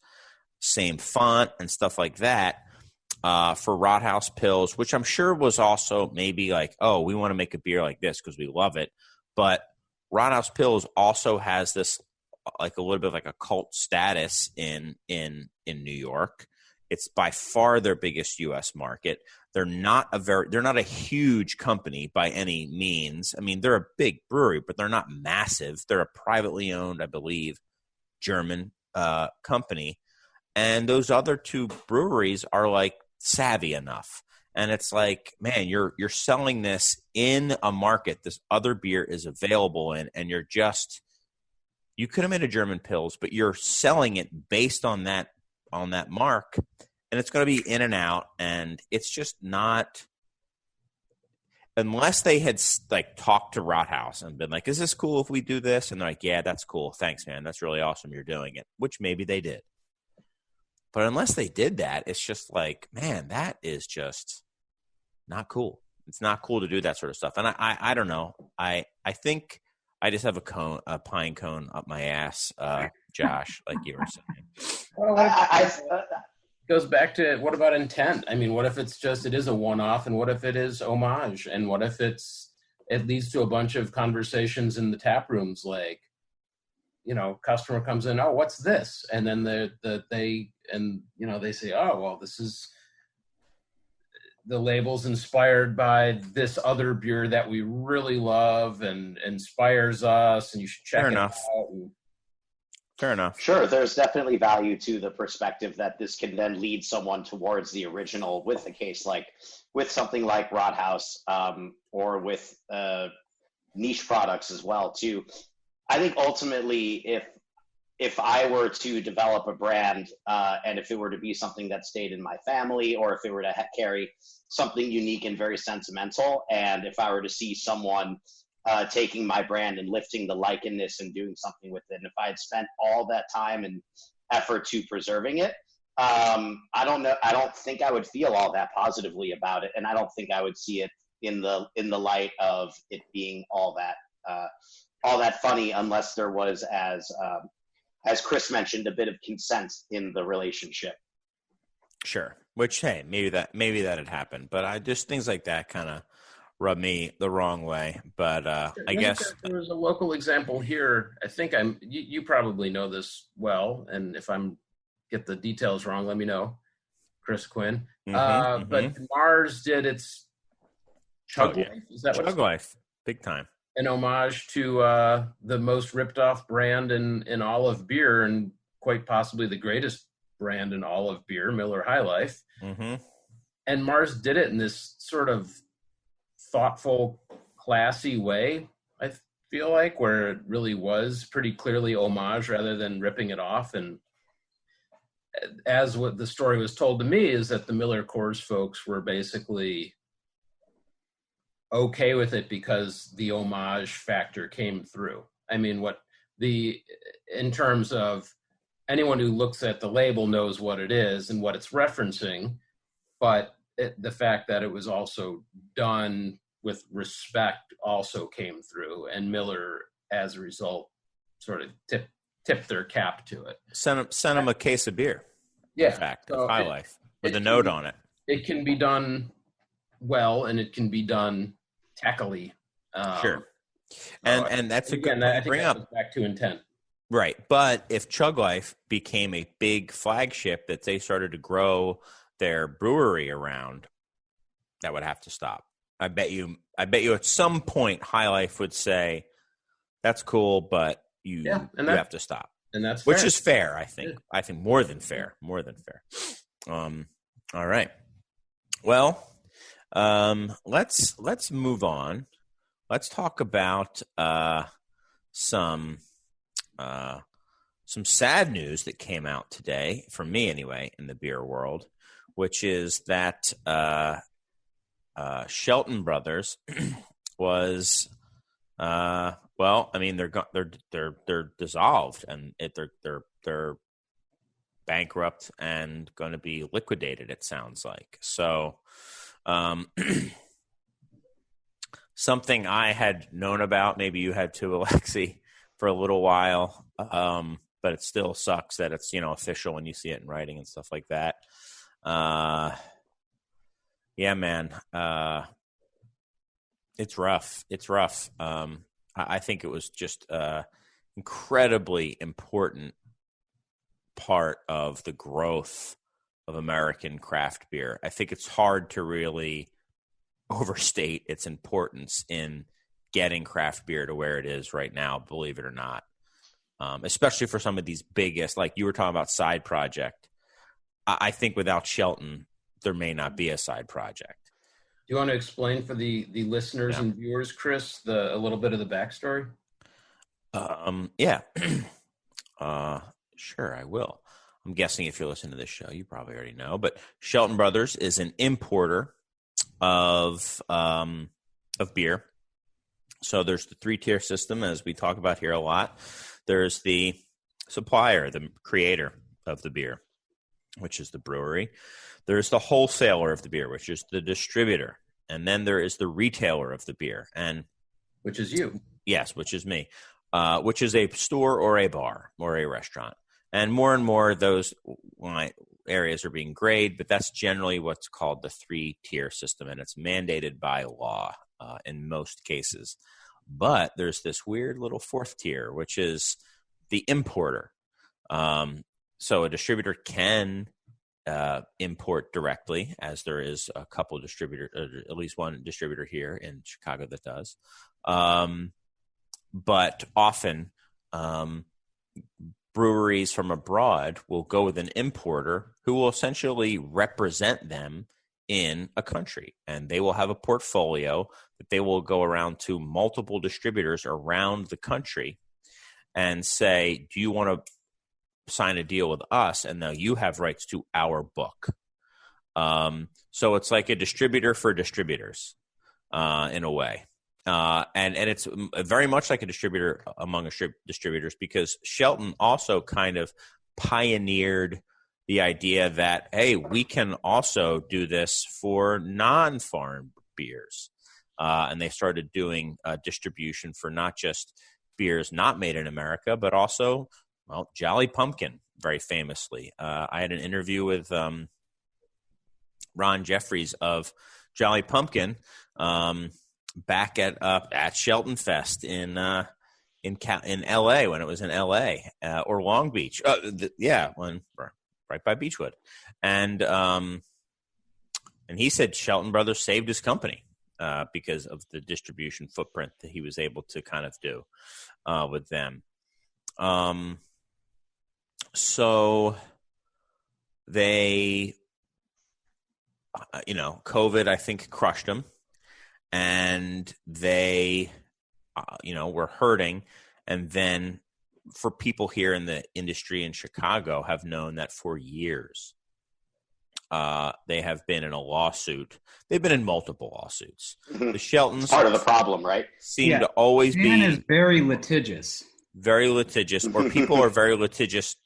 same font and stuff like that. For Rathaus Pils, which I'm sure was also maybe like, oh, we want to make a beer like this because we love it. But Rathaus Pils also has this like a little bit of like a cult status in New York. It's by far their biggest U.S. market. They're not a huge company by any means. I mean, they're a big brewery, but they're not massive. They're a privately owned, I believe, German company. And those other two breweries are like savvy enough. And it's like, man, you're selling this in a market this other beer is available in, and you could have made a German Pils, but you're selling it based on that mark, and it's going to be in and out, and it's just not, unless they had like talked to Rothaus and been like, is this cool if we do this? And they're like, yeah, that's cool. Thanks, man. That's really awesome. You're doing it, which maybe they did. But unless they did that, it's just like, man, that is just not cool. It's not cool to do that sort of stuff. And I don't know. I think I just have a pine cone up my ass, Josh, like you were saying. Well, goes back to, what about intent? I mean, what if it is a one-off, and what if it is homage, and what if it leads to a bunch of conversations in the tap rooms, like, customer comes in, oh, what's this? And then they say, oh, well, this is, the label's inspired by this other beer that we really love and inspires us, and you should check it out. Fair enough. Sure, there's definitely value to the perspective that this can then lead someone towards the original with something like Rothaus, or with niche products as well too. I think ultimately, if I were to develop a brand, and if it were to be something that stayed in my family, or if it were to carry something unique and very sentimental, and if I were to see someone taking my brand and lifting the likeness and doing something with it, and if I had spent all that time and effort to preserving it, I don't know. I don't think I would feel all that positively about it, and I don't think I would see it in the light of it being all that funny, unless there was, as Chris mentioned, a bit of consent in the relationship. Sure. Which, hey, maybe that had happened, but I just, things like that kind of rub me the wrong way. But I guess there was a local example here. I think you probably know this well, and if I'm get the details wrong, let me know, Chris Quinn. But Mars did its Chug Life. Is that Chug Life? Big time. An homage to the most ripped off brand in all of beer, and quite possibly the greatest brand in all of beer, Miller High Life. And Mars did it in this sort of thoughtful, classy way, I feel like, where it really was pretty clearly homage rather than ripping it off. And as what the story was told to me, is that the Miller Coors folks were basically okay with it because the homage factor came through. I mean, in terms of anyone who looks at the label knows what it is and what it's referencing, but the fact that it was also done with respect also came through, and Miller, as a result, sort of tipped their cap to it. Sent them a case of beer. Yeah, in fact, so High Life with a note on it. It can be done well, and it can be done tackily. Sure. And that's a good point to bring up. Back to intent. Right. But if Chug Life became a big flagship that they started to grow their brewery around, that would have to stop. I bet you at some point High Life would say, that's cool, but you have to stop. And that's fair. Which is fair, I think. Yeah. I think more than fair. All right. Well, let's move on. Let's talk about some sad news that came out today, for me anyway, in the beer world, which is that Shelton Brothers was they're dissolved, and they're bankrupt and going to be liquidated, it sounds like. So something I had known about, maybe you had too, Alexi, for a little while, but it still sucks that it's official when you see it in writing and stuff like that. Yeah, man, it's rough. I think it was just incredibly important part of the growth of American craft beer. I think it's hard to really overstate its importance in getting craft beer to where it is right now, believe it or not. Especially for some of these biggest, like you were talking about side project. I think without Shelton, there may not be a side project. Do you want to explain for the listeners and viewers, Chris, a little bit of the backstory? Yeah. Sure, I will. I'm guessing if you're listening to this show, you probably already know, but Shelton Brothers is an importer of beer. So there's the 3-tier system, as we talk about here a lot. There's the supplier, the creator of the beer, which is the brewery. There's the wholesaler of the beer, which is the distributor. And then there is the retailer of the beer. Which is you. Yes, which is me. Which is a store or a bar or a restaurant. And more those areas are being graded, but that's generally what's called the 3-tier system, and it's mandated by law in most cases. But there's this weird little 4th tier, which is the importer. So a distributor can import directly, as there is a couple distributors, at least one distributor here in Chicago that does. But often breweries from abroad will go with an importer who will essentially represent them in a country, and they will have a portfolio that they will go around to multiple distributors around the country and say, do you want to sign a deal with us? And now you have rights to our book. So it's like a distributor for distributors in a way. And it's very much like a distributor among distributors, because Shelton also kind of pioneered the idea that, hey, we can also do this for non-foreign beers. And they started doing distribution for not just beers not made in America, but also, well, Jolly Pumpkin, very famously. I had an interview with Ron Jeffries of Jolly Pumpkin back at Shelton Fest in LA, when it was in LA or Long Beach. Right by Beechwood. And he said Shelton Brothers saved his company because of the distribution footprint that he was able to kind of do with them. So they, COVID, I think, crushed them. And they, were hurting. And then for people here in the industry in Chicago have known that for years, they have been in a lawsuit. They've been in multiple lawsuits. The Sheltons, it's part of the problem, right? Seem to always Dan be is very litigious. Very litigious, or people are very litigious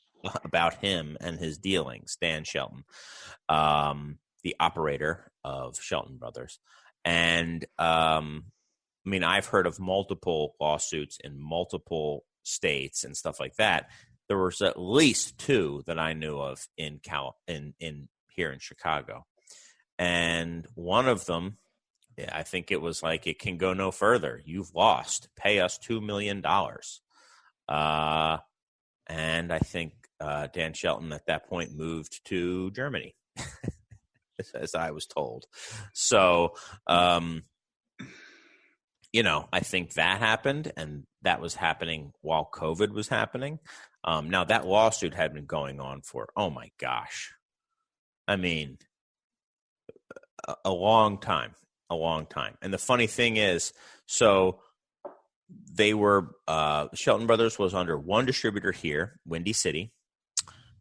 about him and his dealings. Dan Shelton, the operator of Shelton Brothers. And I've heard of multiple lawsuits in multiple states and stuff like that. There was at least 2 that I knew of in here in Chicago, and one of them, I think it was like, it can go no further. You've lost. Pay us $2 million. And I think Dan Shelton at that point moved to Germany, as I was told. So, I think that happened, and that was happening while COVID was happening. Now, that lawsuit had been going on for, oh my gosh, a long time. And the funny thing is, so they were, Shelton Brothers was under one distributor here, Windy City,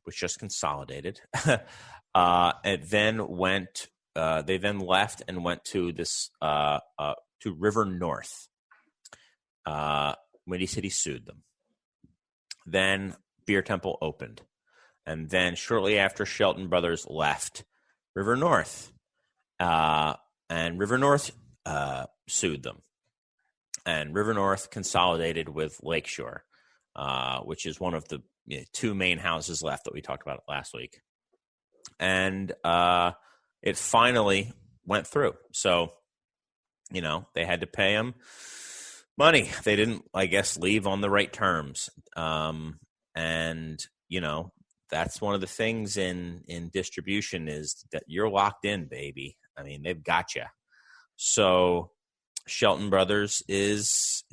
which just consolidated. And then they then left and went to this, to River North. Windy City sued them. Then Beer Temple opened. And then shortly after Shelton Brothers left, River North. And River North sued them. And River North consolidated with Lakeshore, which is one of the 2 main houses left that we talked about last week. And it finally went through. So, they had to pay them money. They didn't, I guess, leave on the right terms. And, that's one of the things in distribution is that you're locked in, baby. I mean, they've got you. So Shelton Brothers is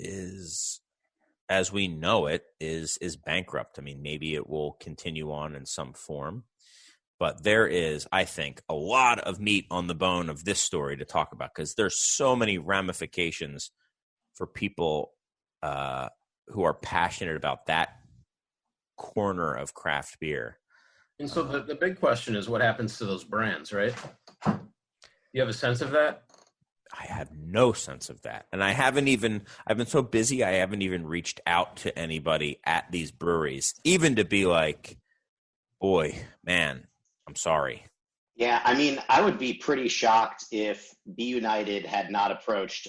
as we know it, is bankrupt. I mean, maybe it will continue on in some form. But there is, I think, a lot of meat on the bone of this story to talk about because there's so many ramifications for people who are passionate about that corner of craft beer. And so the big question is what happens to those brands, right? You have a sense of that? I have no sense of that. And I've been so busy, I haven't even reached out to anybody at these breweries, even to be like, boy, man, I'm sorry. Yeah, I mean, I would be pretty shocked if B United had not approached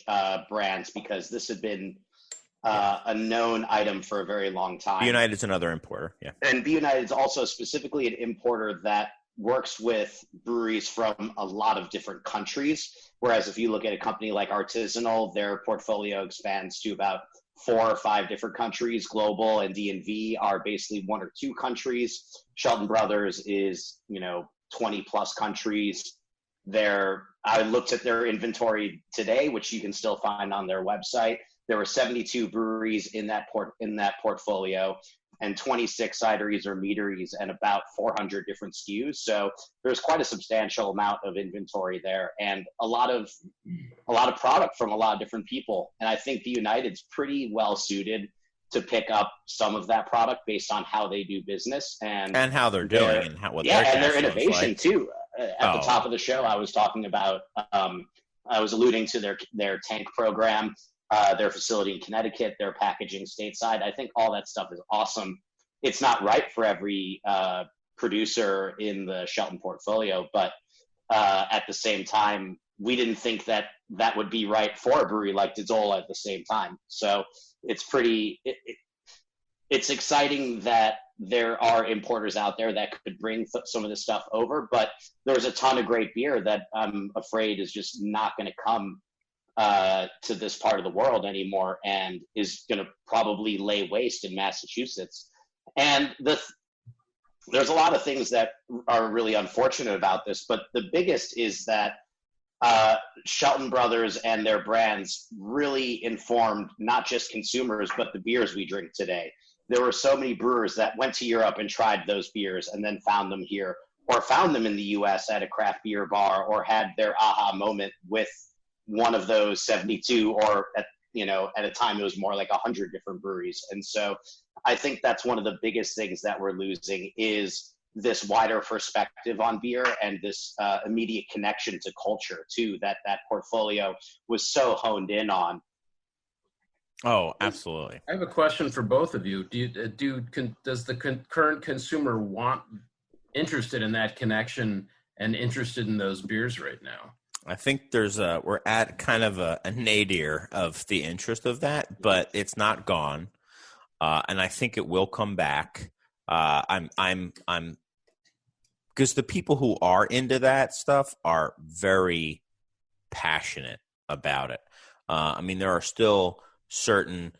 brands because this had been a known item for a very long time. B United's another importer, yeah. And B United's also specifically an importer that works with breweries from a lot of different countries. Whereas if you look at a company like Artisanal, their portfolio expands to about 4 or 5 different countries. Global and D&V are basically 1 or 2 countries. Shelton Brothers is, 20 plus countries. I looked at their inventory today, which you can still find on their website. There were 72 breweries in that portfolio, and 26 cideries or meaderies, and about 400 different SKUs. So there's quite a substantial amount of inventory there, and a lot of product from a lot of different people. And I think the United's pretty well suited to pick up some of that product based on how they do business and how they're doing and what their innovation too. At the top of the show, I was talking about. I was alluding to their tank program. Their facility in Connecticut, their packaging stateside. I think all that stuff is awesome. It's not right for every producer in the Shelton portfolio, but at the same time, we didn't think that would be right for a brewery like Dizzola at the same time. So it's it's exciting that there are importers out there that could bring some of this stuff over, but there's a ton of great beer that I'm afraid is just not going to come to this part of the world anymore and is going to probably lay waste in Massachusetts. And there's a lot of things that are really unfortunate about this, but the biggest is that Shelton Brothers and their brands really informed not just consumers, but the beers we drink today. There were so many brewers that went to Europe and tried those beers and then found them here, or found them in the US at a craft beer bar, or had their aha moment with one of those 72, or at a time it was more like 100 different breweries. And so I think that's one of the biggest things that we're losing is this wider perspective on beer and this immediate connection to culture too, that portfolio was so honed in on. Oh, absolutely. I have a question for both of you. Does the current consumer interested in that connection and interested in those beers right now? I think we're at kind of a nadir of the interest of that, but it's not gone, and I think it will come back. I'm because the people who are into that stuff are very passionate about it. I mean, there are still certain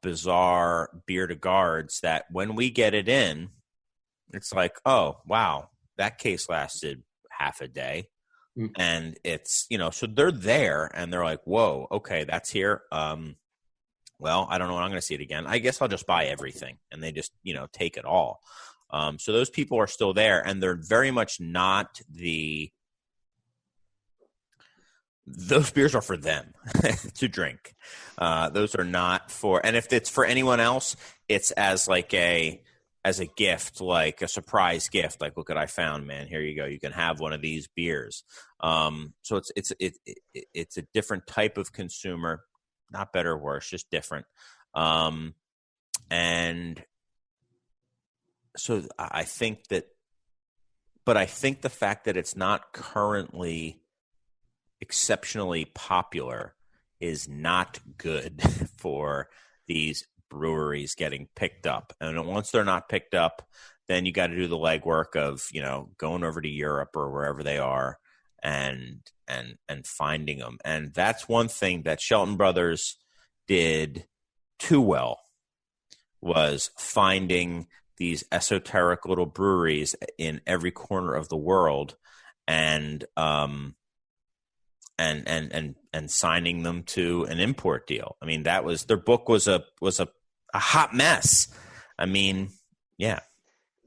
bizarre beer to guards that when we get it in, it's like, oh wow, that case lasted half a day. And it's, so they're there and they're like, whoa, okay, that's here. Well, I don't know when I'm going to see it again. I guess I'll just buy everything. And they just, take it all. So those people are still there, and they're very much not those beers are for them to drink. Those are not and if it's for anyone else, it's as a gift, like a surprise gift. Like, look what I found, man. Here you go. You can have one of these beers. So it's a different type of consumer, not better or worse, just different. And so I think the fact that it's not currently exceptionally popular is not good for these breweries getting picked up. And once they're not picked up, then you got to do the legwork of going over to Europe or wherever they are and finding them. And that's one thing that Shelton Brothers did too well was finding these esoteric little breweries in every corner of the world and signing them to an import deal. I mean, that was their book was a hot mess. I mean, yeah.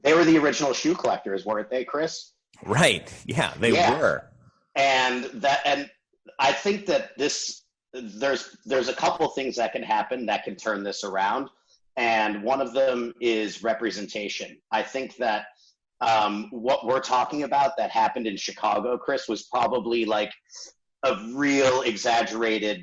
They were the original shoe collectors, weren't they, Chris? Right. Yeah, they were. And I think that there's a couple of things that can happen that can turn this around. And one of them is representation. I think that what we're talking about that happened in Chicago, Chris, was probably like a real exaggerated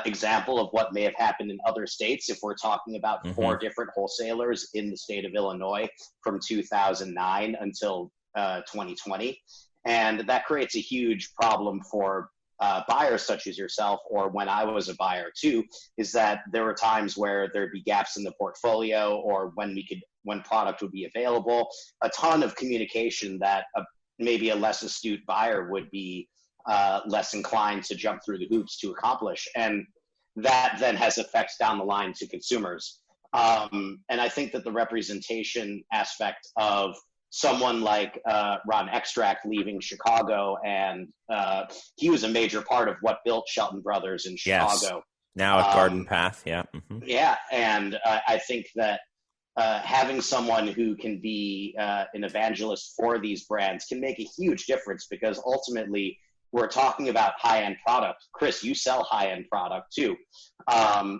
example of what may have happened in other states. If we're talking about 4 different wholesalers in the state of Illinois from 2009 until 2020. And that creates a huge problem for buyers such as yourself, or when I was a buyer too, is that there were times where there'd be gaps in the portfolio, or when product would be available, a ton of communication that maybe a less astute buyer would be less inclined to jump through the hoops to accomplish. And that then has effects down the line to consumers. And I think that the representation aspect of someone like Ron Extract leaving Chicago, and he was a major part of what built Shelton Brothers in Chicago. Yes. Now at Garden Path, yeah. Yeah, and I think that having someone who can be an evangelist for these brands can make a huge difference, because ultimately we're talking about high-end product. Chris, you sell high-end product too.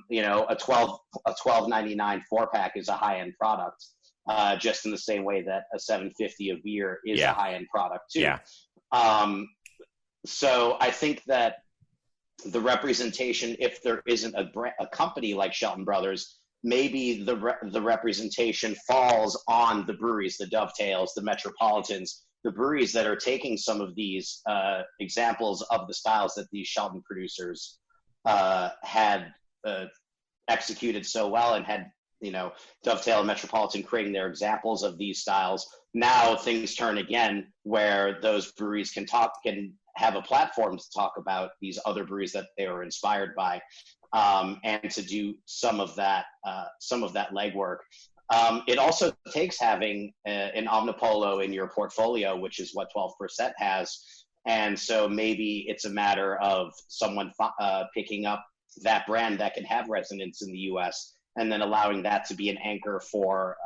You know, a $12.99 4-pack is a high-end product. Just in the same way that a $7.50 of beer is a high-end product too. Yeah. So I think that the representation, if there isn't a company like Shelton Brothers, maybe the representation falls on the breweries, the Dovetails, the Metropolitans, the breweries that are taking some of these examples of the styles that these Shelton producers had executed so well, and had, you know, Dovetail and Metropolitan creating their examples of these styles. Now things turn again, where those breweries can have a platform to talk about these other breweries that they were inspired by, and to do some of that legwork. It also takes having an Omnipolo in your portfolio, which is what 12% has. And so maybe it's a matter of someone picking up that brand that can have resonance in the U.S., and then allowing that to be an anchor for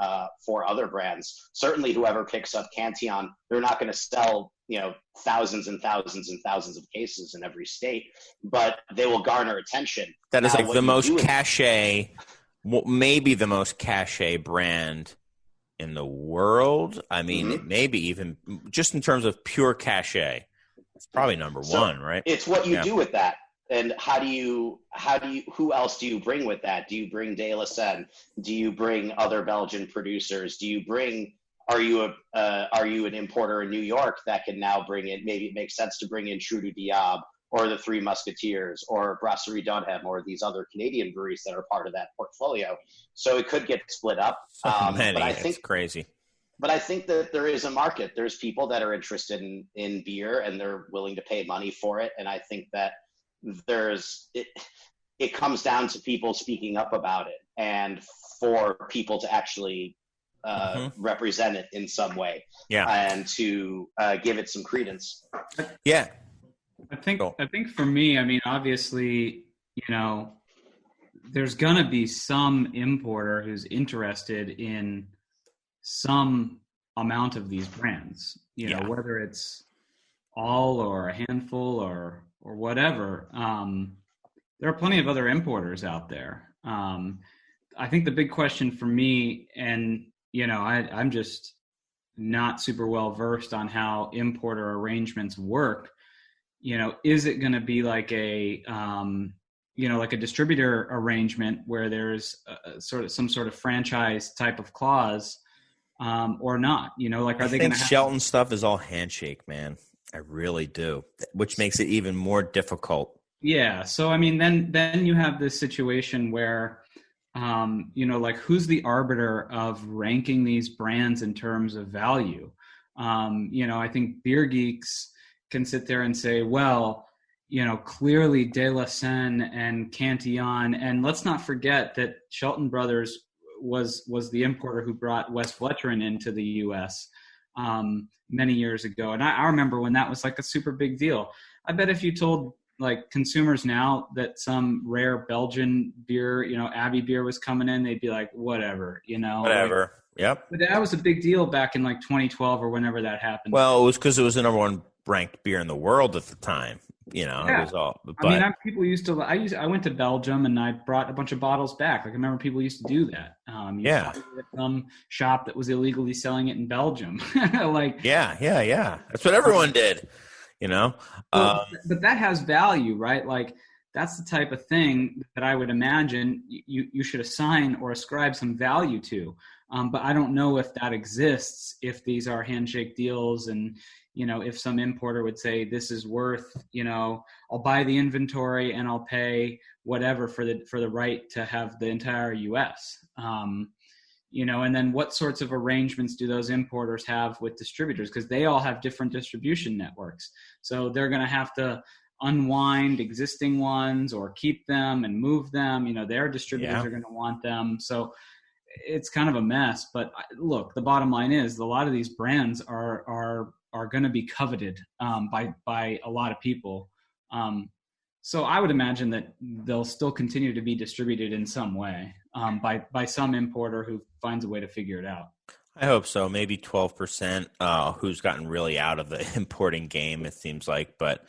other brands. Certainly whoever picks up Cantillon, they're not going to sell, you know, thousands and thousands and thousands of cases in every state, but they will garner attention. That is like the most cachet, maybe the most cachet brand in the world. I mean, it may be even just in terms of pure cachet. It's probably number one, right? It's what you do with that. And who else do you bring with that? Do you bring De La Seine? Do you bring other Belgian producers? Are you an importer in New York that can now bring in, maybe it makes sense to bring in True du Diable or the Three Musketeers or Brasserie Dunham or these other Canadian breweries that are part of that portfolio. So it could get split up. It's crazy. But I think that there is a market. There's people that are interested in beer, and they're willing to pay money for it. And I think that it comes down to people speaking up about it, and for people to actually represent it in some way, and to give it some credence. Yeah, I think for me, I mean, obviously, you know, there's gonna be some importer who's interested in some amount of these brands, you know, whether it's all or a handful or whatever. There are plenty of other importers out there. I think the big question for me, and, you know, I'm just not super well versed on how importer arrangements work. You know, is it going to be like a distributor arrangement where there's some sort of franchise type of clause, or not? You know, like, are they going to? Shelton stuff is all handshake, man. I really do, which makes it even more difficult. Yeah. So, I mean, then you have this situation where, you know, like, who's the arbiter of ranking these brands in terms of value? You know, I think beer geeks can sit there and say, well, clearly De La Seine and Cantillon. And let's not forget that Shelton Brothers was the importer who brought West Fletcherin into the U.S. Many years ago. And I remember when that was like a super big deal. I bet if you told like consumers now that some rare Belgian beer, Abbey beer was coming in, they'd be like, whatever, Whatever. Like, Yep. but that was a big deal back in like 2012 or whenever that happened. Well, it was because it was the number one ranked beer in the world at the time. It was all. But people used to. I went to Belgium and I brought a bunch of bottles back. Like I remember people used to do that. Yeah. Some shop that was illegally selling it in Belgium. Yeah. That's what everyone did. But that has value, right? Like that's the type of thing that I would imagine you should assign or ascribe some value to. But I don't know if that exists if these are handshake deals and, if some importer would say this is worth, I'll buy the inventory and I'll pay whatever for the right to have the entire US. And then what sorts of arrangements do those importers have with distributors? Because they all have different distribution networks. So they're going to have to unwind existing ones or keep them and move them. Their distributors are going to want them. So it's kind of a mess. But look, the bottom line is a lot of these brands are going to be coveted by a lot of people. So I would imagine that they'll still continue to be distributed in some way by some importer who finds a way to figure it out. I hope so. Maybe 12%, who's gotten really out of the importing game, it seems like. But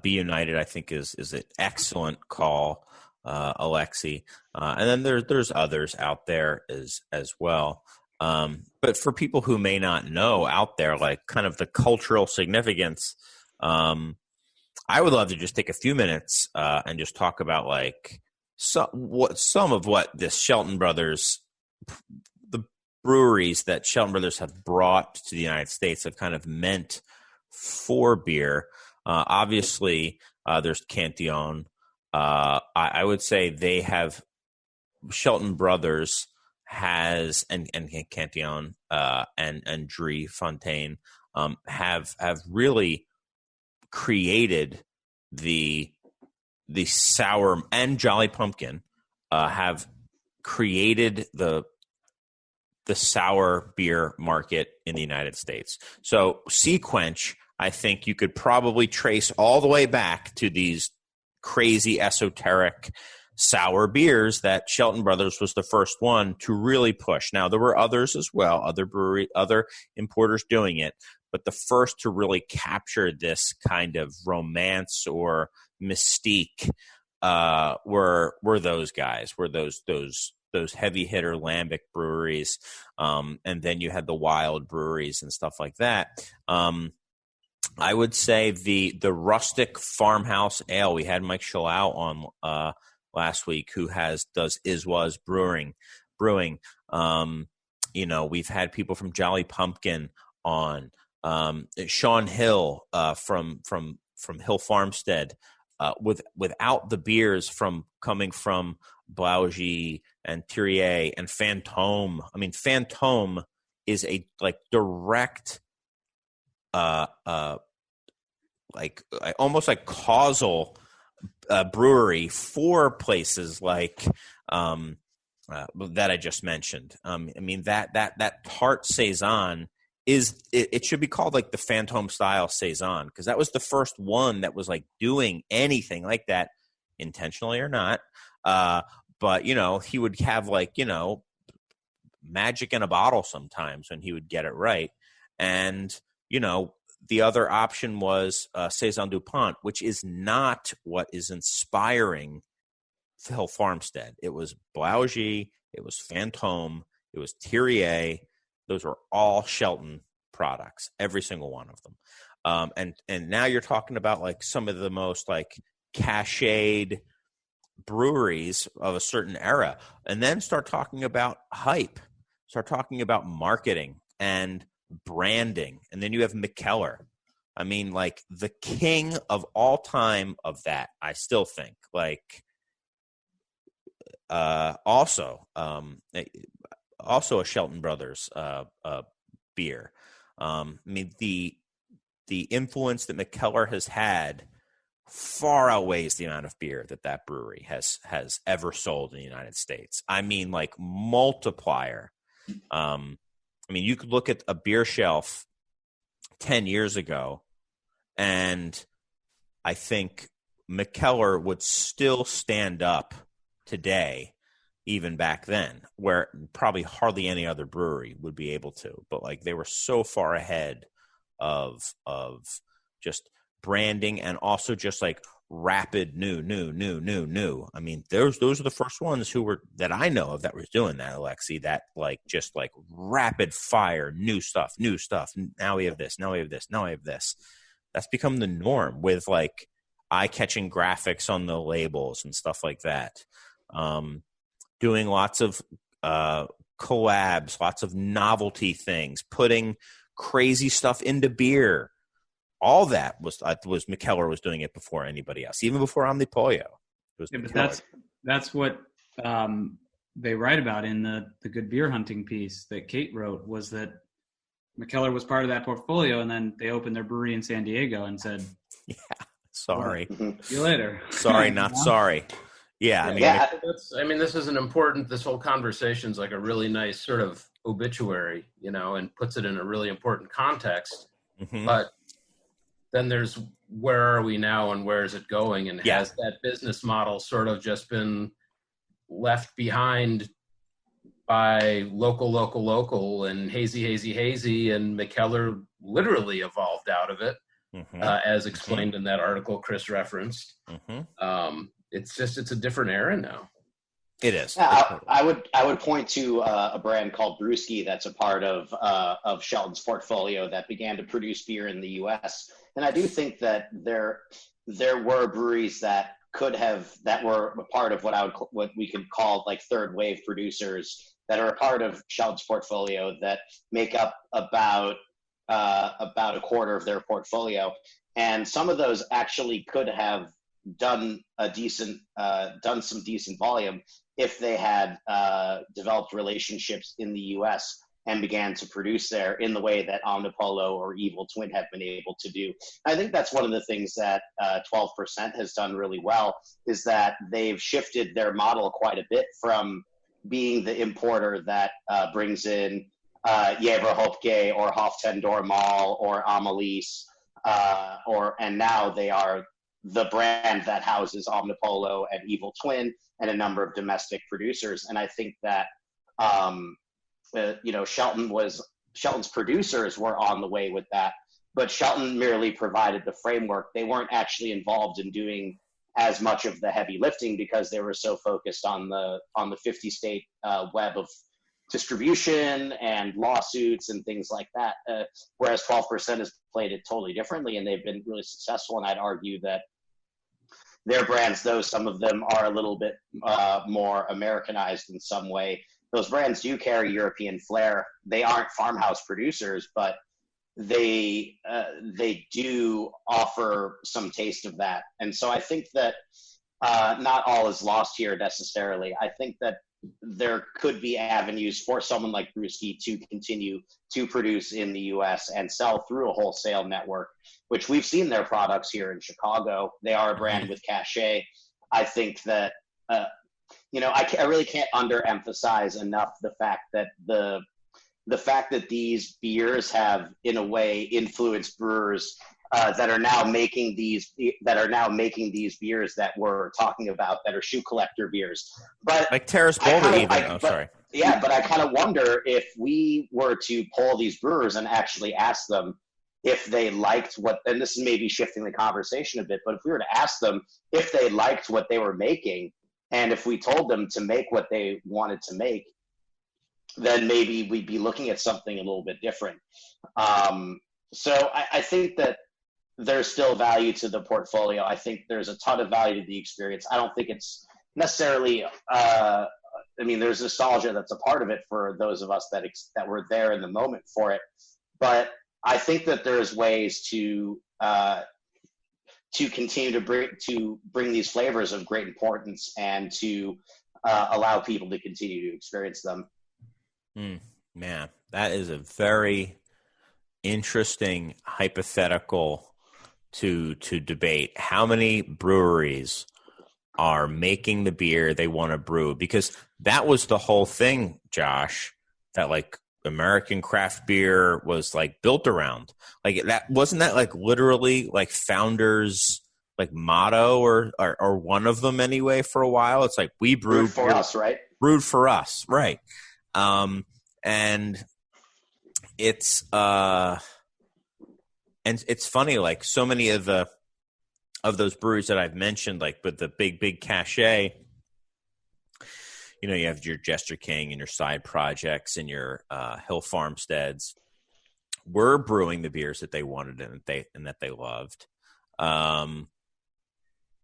Be United, I think, is an excellent call, Alexi. And then there's others out there as well. But for people who may not know out there, like kind of the cultural significance, I would love to just take a few minutes and just talk about like some of what this Shelton Brothers, the breweries that Shelton Brothers have brought to the United States have kind of meant for beer. Obviously, there's Cantillon. I would say Shelton Brothers has and Cantillon and Drie Fontaine have really created the sour, and Jolly Pumpkin have created the sour beer market in the United States. So Sequench, I think you could probably trace all the way back to these crazy esoteric sour beers that Shelton Brothers was the first one to really push. Now there were others as well, other importers doing it, but the first to really capture this kind of romance or mystique were those guys, were those heavy hitter lambic breweries, and then you had the wild breweries and stuff like that. I would say the rustic farmhouse ale. We had Mike Shalau on last week, who does Is-Was Brewing. We've had people from Jolly Pumpkin on. Sean Hill from Hill Farmstead, without the beers coming from Blaugy and Thierry and Fantôme. I mean, Fantôme is a direct, almost like causal brewery for places like that I just mentioned. I mean that tart saison it should be called like the Fantôme style saison, because that was the first one that was like doing anything like that, intentionally or not. But he would have magic in a bottle sometimes when he would get it right. And the other option was Saison DuPont, which is not what is inspiring Hill Farmstead. It was Blaugy, it was Fantôme, it was Thierry. Those were all Shelton products, every single one of them. And now you're talking about like some of the most like cached breweries of a certain era, and then start talking about hype, start talking about marketing and branding. And then you have Mikkeller. I mean, like the king of all time of that, I still think. Also a Shelton Brothers beer. I mean, the influence that Mikkeller has had far outweighs the amount of beer that brewery has ever sold in the United States. I mean, like multiplier. I mean, you could look at a beer shelf 10 years ago, and I think Mikkeller would still stand up today, even back then, where probably hardly any other brewery would be able to. But like they were so far ahead of just branding and also just like rapid new. I mean, those are the first ones that I know of that was doing that, Alexi, that like just like rapid fire new stuff. Now we have this. That's become the norm with like eye-catching graphics on the labels and stuff like that. Doing lots of collabs, lots of novelty things, putting crazy stuff into beer. All that was Mikkeller was doing it before anybody else, even before Omnipollo. Yeah, but that's what they write about in the Good Beer Hunting piece that Kate wrote, was that Mikkeller was part of that portfolio, and then they opened their brewery in San Diego and said, "Yeah, sorry, see you later." Sorry, not sorry. Yeah, I mean, this is an important. This whole conversation's like a really nice sort of obituary, and puts it in a really important context. Mm-hmm. But then there's where are we now and where is it going? And has that business model sort of just been left behind by local and hazy, and Mikkeller literally evolved out of it, as explained in that article Chris referenced. It's a different era now. It is. I would point to a brand called Brewski that's a part of Shelton's portfolio that began to produce beer in the U.S. And I do think that there were breweries that were a part of what we could call like third wave producers that are a part of Shelton's portfolio that make up about a quarter of their portfolio, and some of those actually could have done some decent volume if they had developed relationships in the U.S. and began to produce there in the way that Omnipollo or Evil Twin have been able to do. I think that's one of the things that 12% has done really well, is that they've shifted their model quite a bit from being the importer that brings in Jever Hopke or Hoftendor Mall or Amelis, and now they are the brand that houses Omnipollo and Evil Twin and a number of domestic producers. And I think that Shelton's producers were on the way with that, but Shelton merely provided the framework. They weren't actually involved in doing as much of the heavy lifting because they were so focused on the 50 state web of distribution and lawsuits and things like that. Whereas 12% has played it totally differently, and they've been really successful. And I'd argue that their brands, though some of them are a little bit more Americanized in some way, those brands do carry European flair. They aren't farmhouse producers, but they do offer some taste of that. And so I think that not all is lost here necessarily. I think that there could be avenues for someone like Brewski to continue to produce in the U.S. and sell through a wholesale network, which we've seen their products here in Chicago. They are a brand with cachet. I think that, I really can't underemphasize enough the fact that these beers have, in a way, influenced brewers that are now making these beers that we're talking about, that are shoe collector beers. But like Terrace Boulder, even. Sorry. Yeah, but I kind of wonder if we were to poll these brewers and actually ask them if they liked and this is maybe shifting the conversation a bit, but if we were to ask them if they liked what they were making, and if we told them to make what they wanted to make, then maybe we'd be looking at something a little bit different. So I think that there's still value to the portfolio. I think there's a ton of value to the experience. I don't think it's necessarily, there's nostalgia that's a part of it for those of us that were there in the moment for it. But I think that there's ways to continue to bring these flavors of great importance and to allow people to continue to experience them. Man, that is a very interesting hypothetical to debate how many breweries are making the beer they want to brew, because that was the whole thing, Josh, that like American craft beer was like built around. Like that wasn't that like literally like founders like motto or one of them anyway for a while. It's like we brew for us, right? Brewed for us, right? And it's and it's funny, like so many of those breweries that I've mentioned, like with the big cachet, you know, you have your Jester King and your side projects and your Hill Farmsteads. Were brewing the beers that they wanted and that they loved.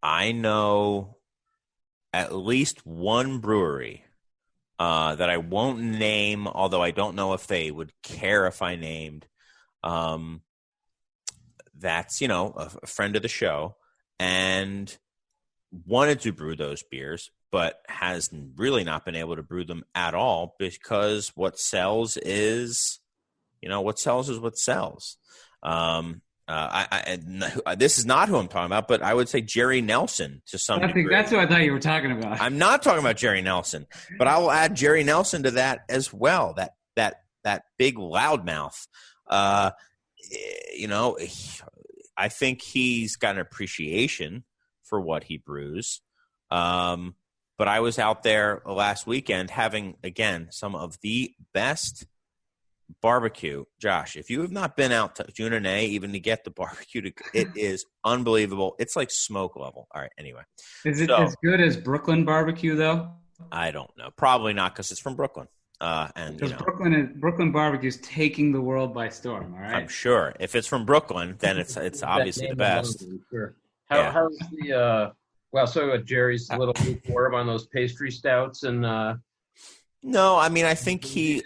I know at least one brewery that I won't name, although I don't know if they would care if I named. That's, you know, a friend of the show and wanted to brew those beers, but has really not been able to brew them at all because what sells is, you know, what sells is what sells. This is not who I'm talking about, but I would say Jerry Nelson to some degree. I think that's who I thought you were talking about. I'm not talking about Jerry Nelson, but I will add Jerry Nelson to that as well. That big loudmouth. You know, I think he's got an appreciation for what he brews. But I was out there last weekend having, again, some of the best barbecue. Josh, if you have not been out to Junanay even to get the barbecue, it is unbelievable. It's like smoke level. All right, anyway. Is it as good as Brooklyn barbecue, though? I don't know. Probably not, because it's from Brooklyn. And because Brooklyn barbecue is taking the world by storm. All right, I'm sure if it's from Brooklyn, then it's obviously the best. Sure. How's the so Jerry's a little lukewarm on those pastry stouts and. No, I mean I think he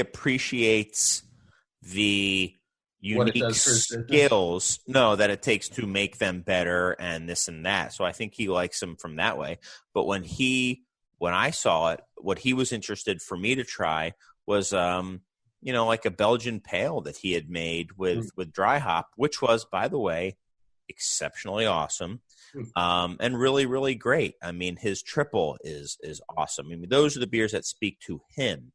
appreciates the unique skills that it takes to make them better and this and that. So I think he likes them from that way. But when I saw it, what he was interested for me to try was, like a Belgian pale that he had made with dry hop, which was, by the way, exceptionally awesome and really, really great. I mean, his triple is awesome. I mean, those are the beers that speak to him.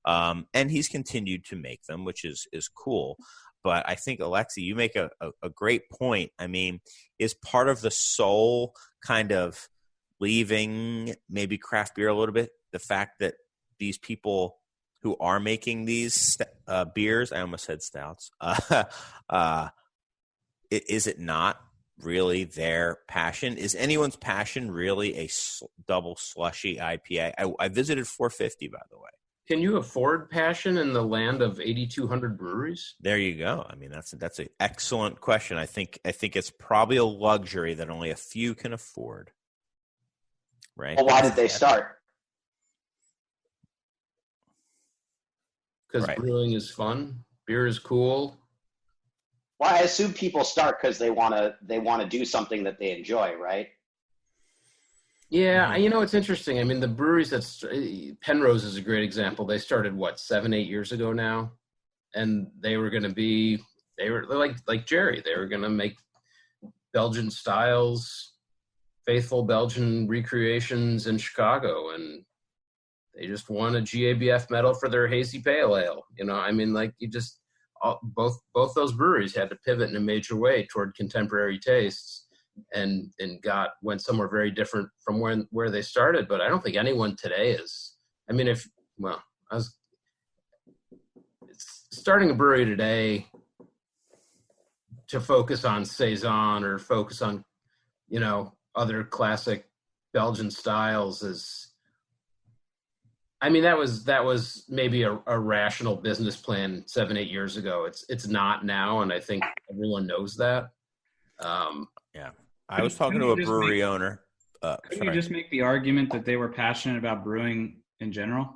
And he's continued to make them, which is cool. But I think, Alexi, you make a great point. I mean, is part of the soul kind of leaving maybe craft beer a little bit the fact that these people who are making these beers, I almost said stouts, is it not really their passion? Is anyone's passion really a double slushy IPA? I visited 450, by the way. Can you afford passion in the land of 8,200 breweries? There you go. I mean, that's an excellent question. I think it's probably a luxury that only a few can afford. Right. Well, why did they start? Because brewing is fun. Beer is cool. Well, I assume people start because they want to do something that they enjoy, right? Yeah, it's interesting. I mean, the breweries Penrose is a great example. They started 7-8 years ago now, and they were like Jerry. They were going to make Belgian styles, faithful Belgian recreations in Chicago, and they just won a GABF medal for their hazy pale ale. I mean, like both those breweries had to pivot in a major way toward contemporary tastes. And went somewhere very different from where they started. But I don't think anyone today is. I mean, starting a brewery today to focus on Saison or focus on, other classic Belgian styles is. I mean, that was maybe a rational business plan 7-8 years ago. It's not now, and I think everyone knows that. Yeah. I was talking to a brewery owner. Couldn't you just make the argument that they were passionate about brewing in general?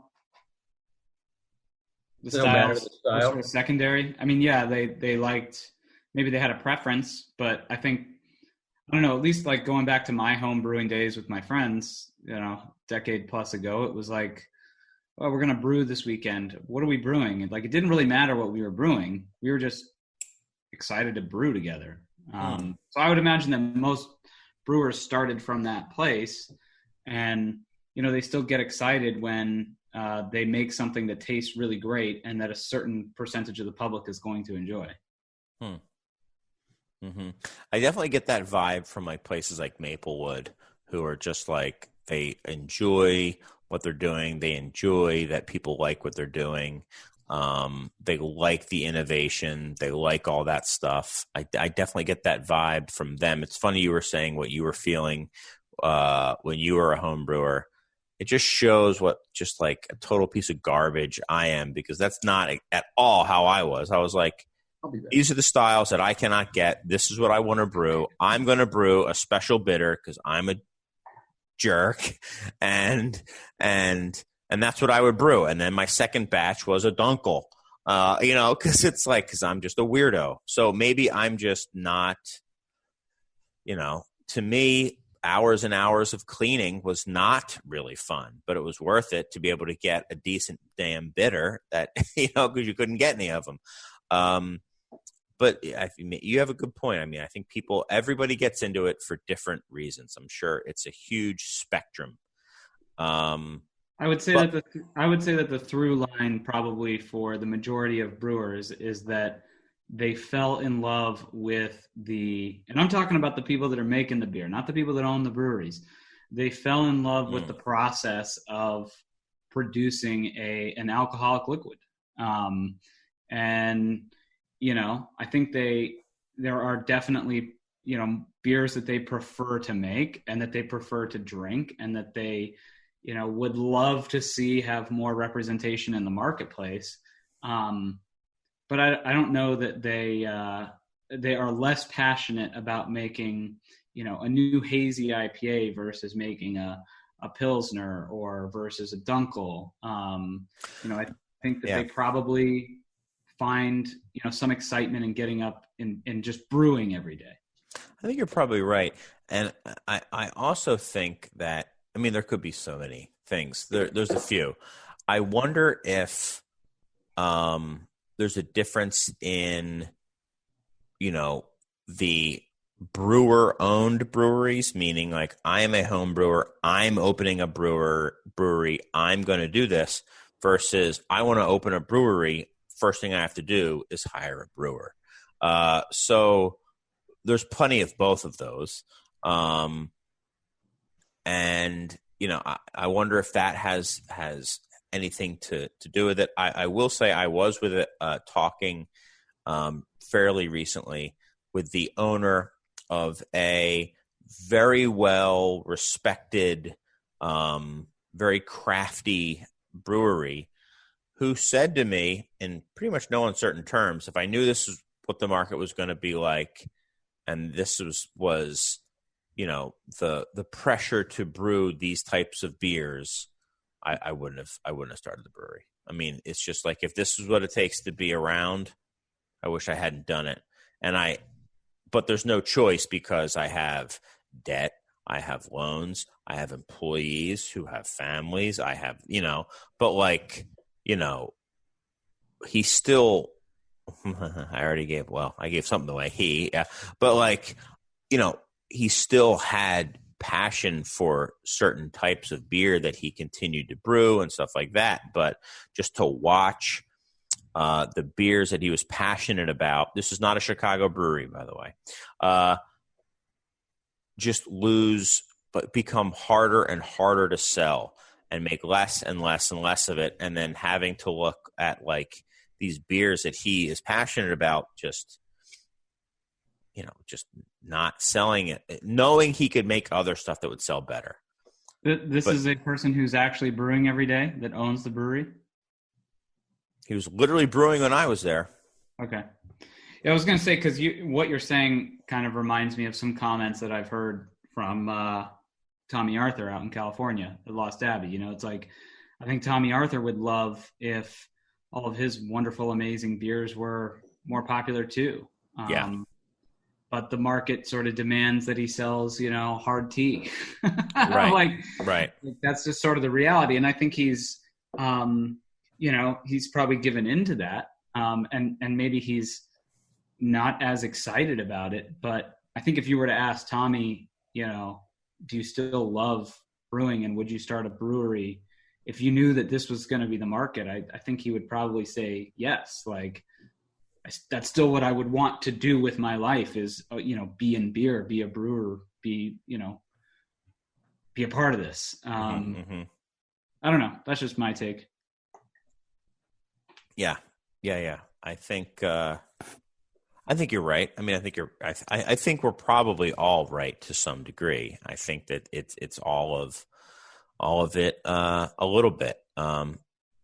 The styles were sort of secondary. I mean, yeah, they liked, maybe they had a preference, but I think, I don't know, at least like going back to my home brewing days with my friends, decade plus ago, it was like, oh, we're going to brew this weekend. What are we brewing? And like, it didn't really matter what we were brewing. We were just excited to brew together. So I would imagine that most brewers started from that place, and they still get excited when they make something that tastes really great and that a certain percentage of the public is going to enjoy. Mm-hmm. I definitely get that vibe from like places like Maplewood, who are just like, they enjoy what they're doing. They enjoy that people like what they're doing. They like the innovation. They like all that stuff. I definitely get that vibe from them. It's funny you were saying what you were feeling when you were a home brewer. It just shows what just like a total piece of garbage I am, because that's not at all how I was. I was like, these are the styles that I cannot get. This is what I want to brew. I'm going to brew a special bitter because I'm a jerk, and that's what I would brew. And then my second batch was a dunkel, because I'm just a weirdo. So maybe I'm just not, to me, hours and hours of cleaning was not really fun, but it was worth it to be able to get a decent damn bitter that, because you couldn't get any of them. But you have a good point. I mean, I think everybody gets into it for different reasons. I'm sure it's a huge spectrum. I would say that the through line probably for the majority of brewers is that they fell in love with and I'm talking about the people that are making the beer, not the people that own the breweries. They fell in love with the process of producing an alcoholic liquid. I think there are definitely, beers that they prefer to make and that they prefer to drink, and that they, would love to see have more representation in the marketplace. But I don't know that they are less passionate about making, a new hazy IPA versus making a Pilsner or versus a Dunkel. I think that they probably find, some excitement in getting up and just brewing every day. I think you're probably right. And I also think that, there could be so many things. There's a few. I wonder if there's a difference in, the brewer-owned breweries, meaning like I am a home brewer, I'm opening a brewery, I'm going to do this, versus I want to open a brewery, first thing I have to do is hire a brewer. So there's plenty of both of those. I wonder if that has anything to do with it. I will say I was with it talking fairly recently with the owner of a very well respected, very crafty brewery, who said to me in pretty much no uncertain terms, if I knew this is what the market was going to be like, and this was the pressure to brew these types of beers, I wouldn't have started the brewery. I mean, it's just like, if this is what it takes to be around, I wish I hadn't done it. But there's no choice, because I have debt, I have loans, I have employees who have families, I have, but like, he still, I gave something away. But like, he still had passion for certain types of beer that he continued to brew and stuff like that. But just to watch the beers that he was passionate about, this is not a Chicago brewery, by the way, just lose, but become harder and harder to sell and make less and less and less of it. And then having to look at like these beers that he is passionate about, just not selling it, knowing he could make other stuff that would sell better. This is a person who's actually brewing every day, that owns the brewery? He was literally brewing when I was there. Okay. Yeah, I was going to say, because what you're saying kind of reminds me of some comments that I've heard from Tommy Arthur out in California at Lost Abbey. It's like, I think Tommy Arthur would love if all of his wonderful, amazing beers were more popular too. Yeah. But the market sort of demands that he sells, hard tea. Right. Right. That's just sort of the reality. And I think he's, he's probably given into that. And maybe he's not as excited about it. But I think if you were to ask Tommy, you know, do you still love brewing and would you start a brewery? If you knew that this was going to be the market, I think he would probably say yes. Like, that's still what I would want to do with my life is, you know, be in beer, be a brewer, be a part of this. I don't know. That's just my take. Yeah. I think you're right. I mean, I think we're probably all right to some degree. I think that it's all of it, a little bit.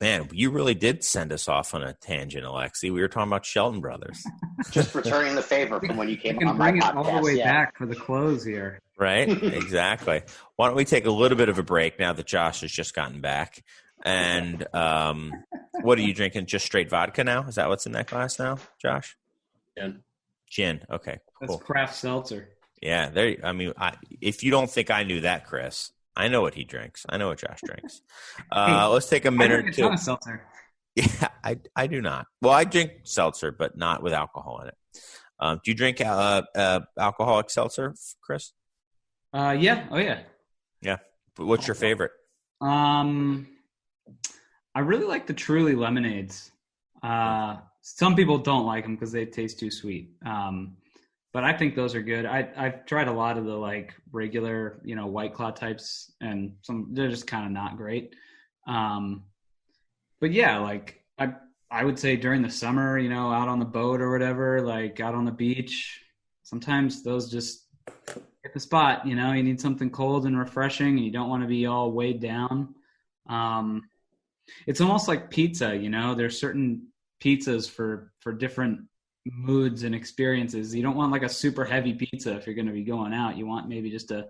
Man, you really did send us off on a tangent, Alexi. We were talking about Shelton Brothers. Just returning the favor from when you came on my podcast. Bring it all the way yeah. back for the close here. Right? Exactly. Why don't we take a little bit of a break now that Josh has just gotten back? And what are you drinking? Just straight vodka now? Is that what's in that glass now, Josh? Gin. Okay, cool. That's craft seltzer. Yeah, there. I mean, if you don't think I knew that, Chris, I know what he drinks. I know what Josh drinks. Let's take a minute. I drink a ton of seltzer. Yeah, I do not. Well, I drink seltzer, but not with alcohol in it. Do you drink alcoholic seltzer, Chris? Yeah. Oh, yeah. Yeah. But what's your favorite? I really like the Truly lemonades. Some people don't like them because they taste too sweet. But I think those are good. I've tried a lot of the like regular, you know, White Claw types, and they're just kind of not great. But yeah, like I would say during the summer, you know, out on the boat or whatever, like out on the beach, sometimes those just hit the spot. You know, you need something cold and refreshing, and you don't want to be all weighed down. It's almost like pizza. You know, there's certain pizzas for different moods and experiences. You don't want like a super heavy pizza if you're going to be going out. You want maybe just a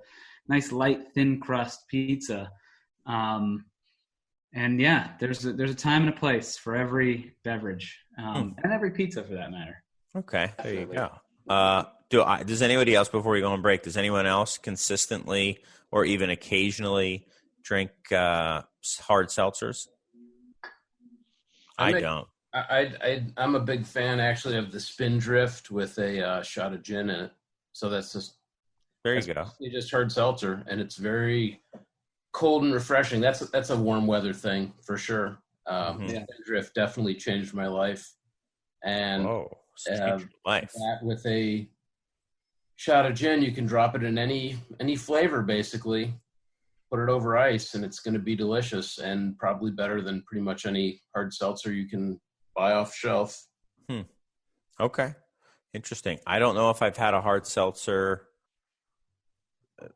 nice light thin crust pizza. And yeah, there's a time and a place for every beverage, and every pizza for that matter. Okay, there you go. Does anybody else, before we go on break, does anyone else consistently or even occasionally drink hard seltzers? I don't. I'm a big fan actually of the Spindrift with a shot of gin in it. So that's just there you go. You just hard seltzer, and it's very cold and refreshing. That's a warm weather thing for sure. Spindrift definitely changed my life, and life. That with a shot of gin, you can drop it in any flavor basically. Put it over ice, and it's going to be delicious and probably better than pretty much any hard seltzer you can buy off shelf. Okay. Interesting. I don't know if I've had a hard seltzer.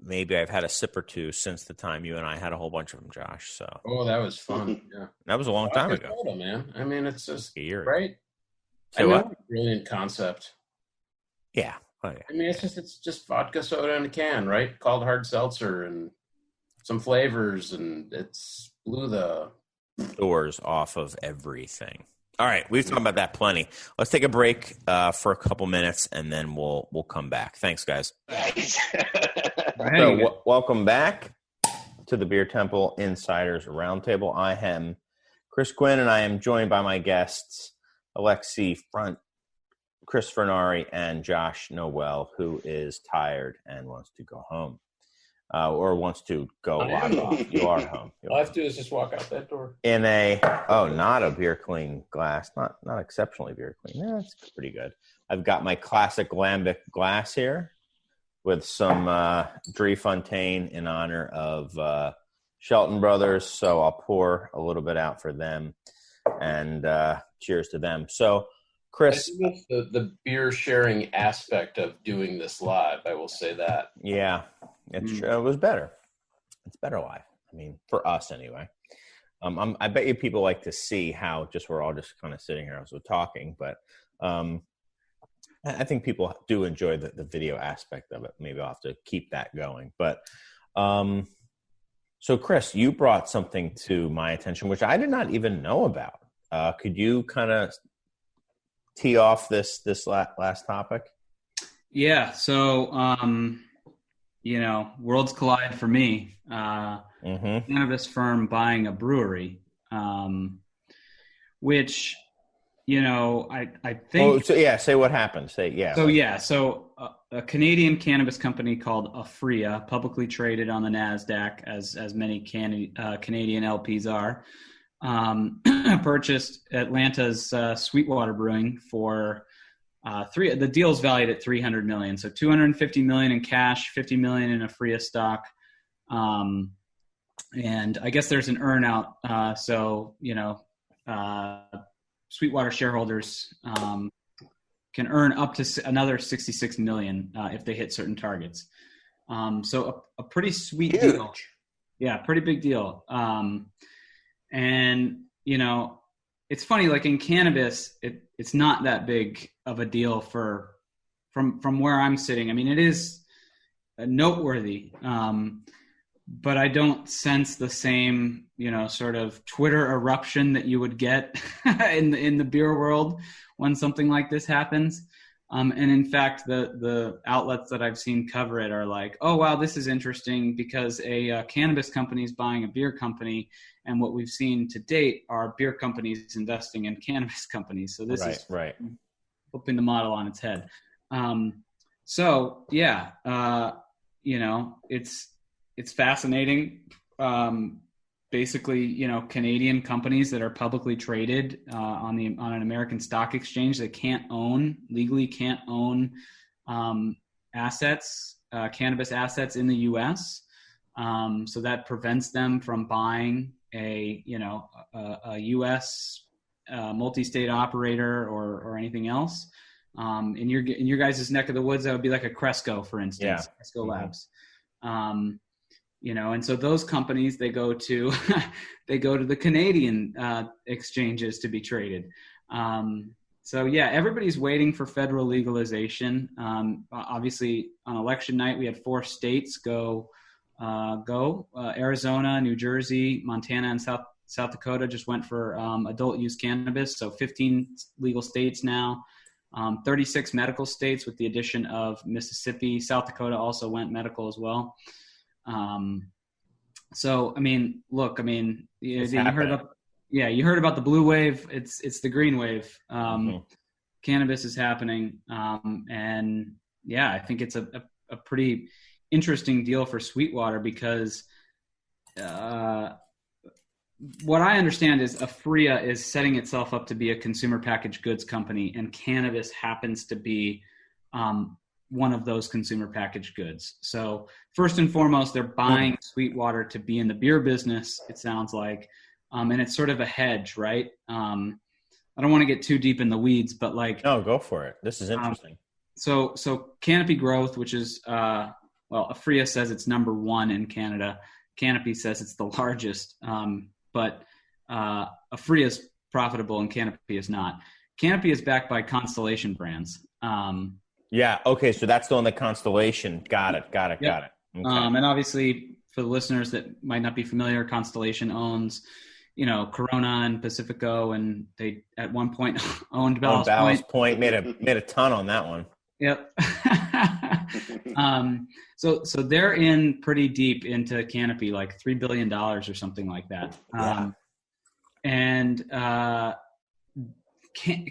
Maybe I've had a sip or two since the time you and I had a whole bunch of them, Josh. So. Oh, that was fun. Yeah. That was a long time ago. Soda, man. I mean, it's just a year right. So what? Brilliant concept. Yeah. Oh, yeah. I mean, it's just vodka soda in a can, right? Called hard seltzer, and some flavors, and it's blew the doors off of everything. All right, we've talked about that plenty. Let's take a break for a couple minutes, and then we'll come back. Thanks, guys. So, welcome back to the Beer Temple Insiders Roundtable. I am Chris Quinn, and I am joined by my guests, Alexi Front, Chris Furnari, and Josh Noel, who is tired and wants to go home. Or wants to go live off. You are home. All I have to do is just walk out that door. In not a beer clean glass. Not exceptionally beer clean. Yeah, it's pretty good. I've got my classic lambic glass here with some Driefontein in honor of Shelton Brothers. So I'll pour a little bit out for them, and cheers to them. So, Chris, I think that's the beer sharing aspect of doing this live. I will say that. Yeah. It was better. It's better live. I mean, for us anyway. I bet you people like to see how we're all just kind of sitting here as we're talking, but I think people do enjoy the video aspect of it. Maybe I'll have to keep that going. But so, Chris, you brought something to my attention, which I did not even know about. Could you kind of tee off this last topic? Yeah. So, worlds collide for me. Cannabis firm buying a brewery, which, I think. Oh, so yeah. Say what happened. Say yeah. So a Canadian cannabis company called Afria, publicly traded on the Nasdaq, as many Canadian LPs are, purchased Atlanta's Sweetwater Brewing for the deal's valued at $300 million. So $250 million in cash, $50 million in Afria stock. And I guess there's an earnout. So, Sweetwater shareholders can earn up to another $66 million if they hit certain targets. So a pretty sweet Huge deal. Yeah, pretty big deal. And, it's funny, like in cannabis, it's not that big of a deal from where I'm sitting. I mean, it is noteworthy. But I don't sense the same, sort of Twitter eruption that you would get in the beer world when something like this happens. And in fact, the outlets that I've seen cover it are like, oh, wow, this is interesting because a cannabis company is buying a beer company. And what we've seen to date are beer companies investing in cannabis companies. So this is flipping the model on its head. It's fascinating. Basically, Canadian companies that are publicly traded on an American stock exchange that legally can't own cannabis assets in the U.S. So that prevents them from buying a U.S. Multi-state operator or anything else. In your guys' neck of the woods, that would be like a Cresco, for instance, Cresco Labs. And so those companies, they go to the Canadian exchanges to be traded. Everybody's waiting for federal legalization. Obviously, on election night, we had 4 states go. Arizona, New Jersey, Montana, and South Dakota just went for adult use cannabis. So 15 legal states now. 36 medical states with the addition of Mississippi. South Dakota also went medical as well. You heard about the blue wave. It's the green wave. Cannabis is happening. I think it's a pretty interesting deal for Sweetwater because, what I understand is Afria is setting itself up to be a consumer packaged goods company, and cannabis happens to be one of those consumer packaged goods. So first and foremost, they're buying Sweetwater to be in the beer business, it sounds like. And it's sort of a hedge, right? I don't want to get too deep in the weeds, but No, go for it. This is interesting. So Canopy Growth, which is, Afria says it's number 1 in Canada. Canopy says it's the largest. But Afria is profitable and Canopy is not. Canopy is backed by Constellation Brands. Okay, so that's the one, the Constellation. Got it. Yep. Okay. And obviously, for the listeners that might not be familiar, Constellation owns, Corona and Pacifico, and they at one point owned Ballast Point. Made a ton on that one. Yep. So they're in pretty deep into Canopy, like $3 billion or something like that.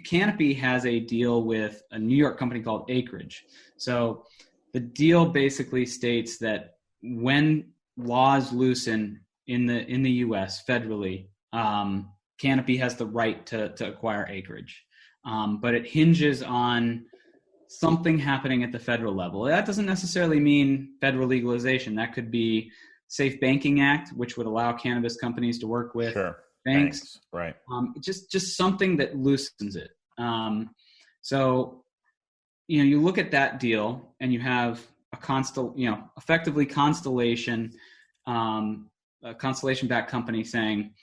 Canopy has a deal with a New York company called Acreage. So the deal basically states that when laws loosen in the U.S. federally, Canopy has the right to acquire Acreage. But it hinges on something happening at the federal level. That doesn't necessarily mean federal legalization. That could be Safe Banking Act, which would allow cannabis companies to work with banks. Right. Just something that loosens it. You look at that deal and you have effectively Constellation, a Constellation-backed company saying,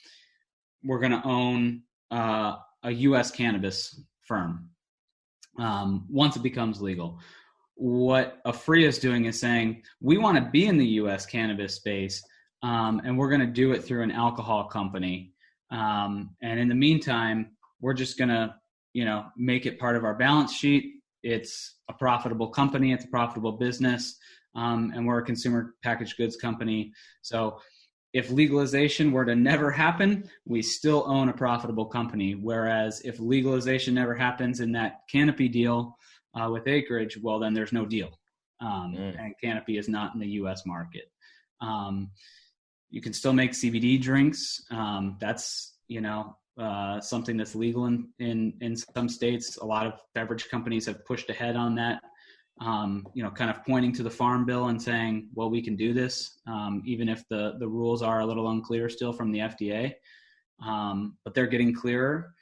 we're going to own a U.S. cannabis firm once it becomes legal. What Afria is doing is saying, we want to be in the U.S. cannabis space, and we're going to do it through an alcohol company. And in the meantime, we're just going to, make it part of our balance sheet. It's a profitable company. It's a profitable business. And we're a consumer packaged goods company. So if legalization were to never happen, we still own a profitable company. Whereas if legalization never happens in that Canopy deal with acreage, well, then there's no deal. And Canopy is not in the U.S. market. You can still make CBD drinks. That's, something that's legal in some states. A lot of beverage companies have pushed ahead on that, kind of pointing to the Farm Bill and saying, well, we can do this, even if the rules are a little unclear still from the FDA. But they're getting clearer.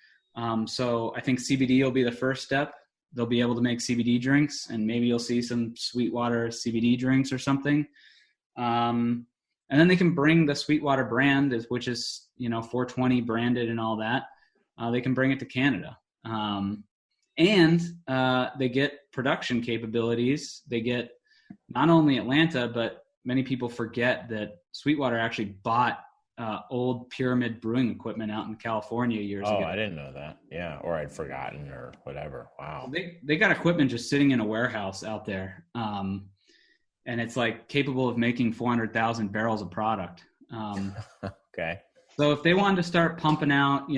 So I think CBD will be the first step. They'll be able to make CBD drinks, and maybe you'll see some Sweetwater CBD drinks or something. And then they can bring the Sweetwater brand, which is, 420 branded and all that. They can bring it to Canada. And they get production capabilities. They get not only Atlanta, but many people forget that Sweetwater actually bought old Pyramid brewing equipment out in California years ago. Oh, I didn't know that. Yeah, or I'd forgotten or whatever. Wow. They got equipment just sitting in a warehouse out there. And it's like capable of making 400,000 barrels of product. Okay. So if they wanted to start pumping out,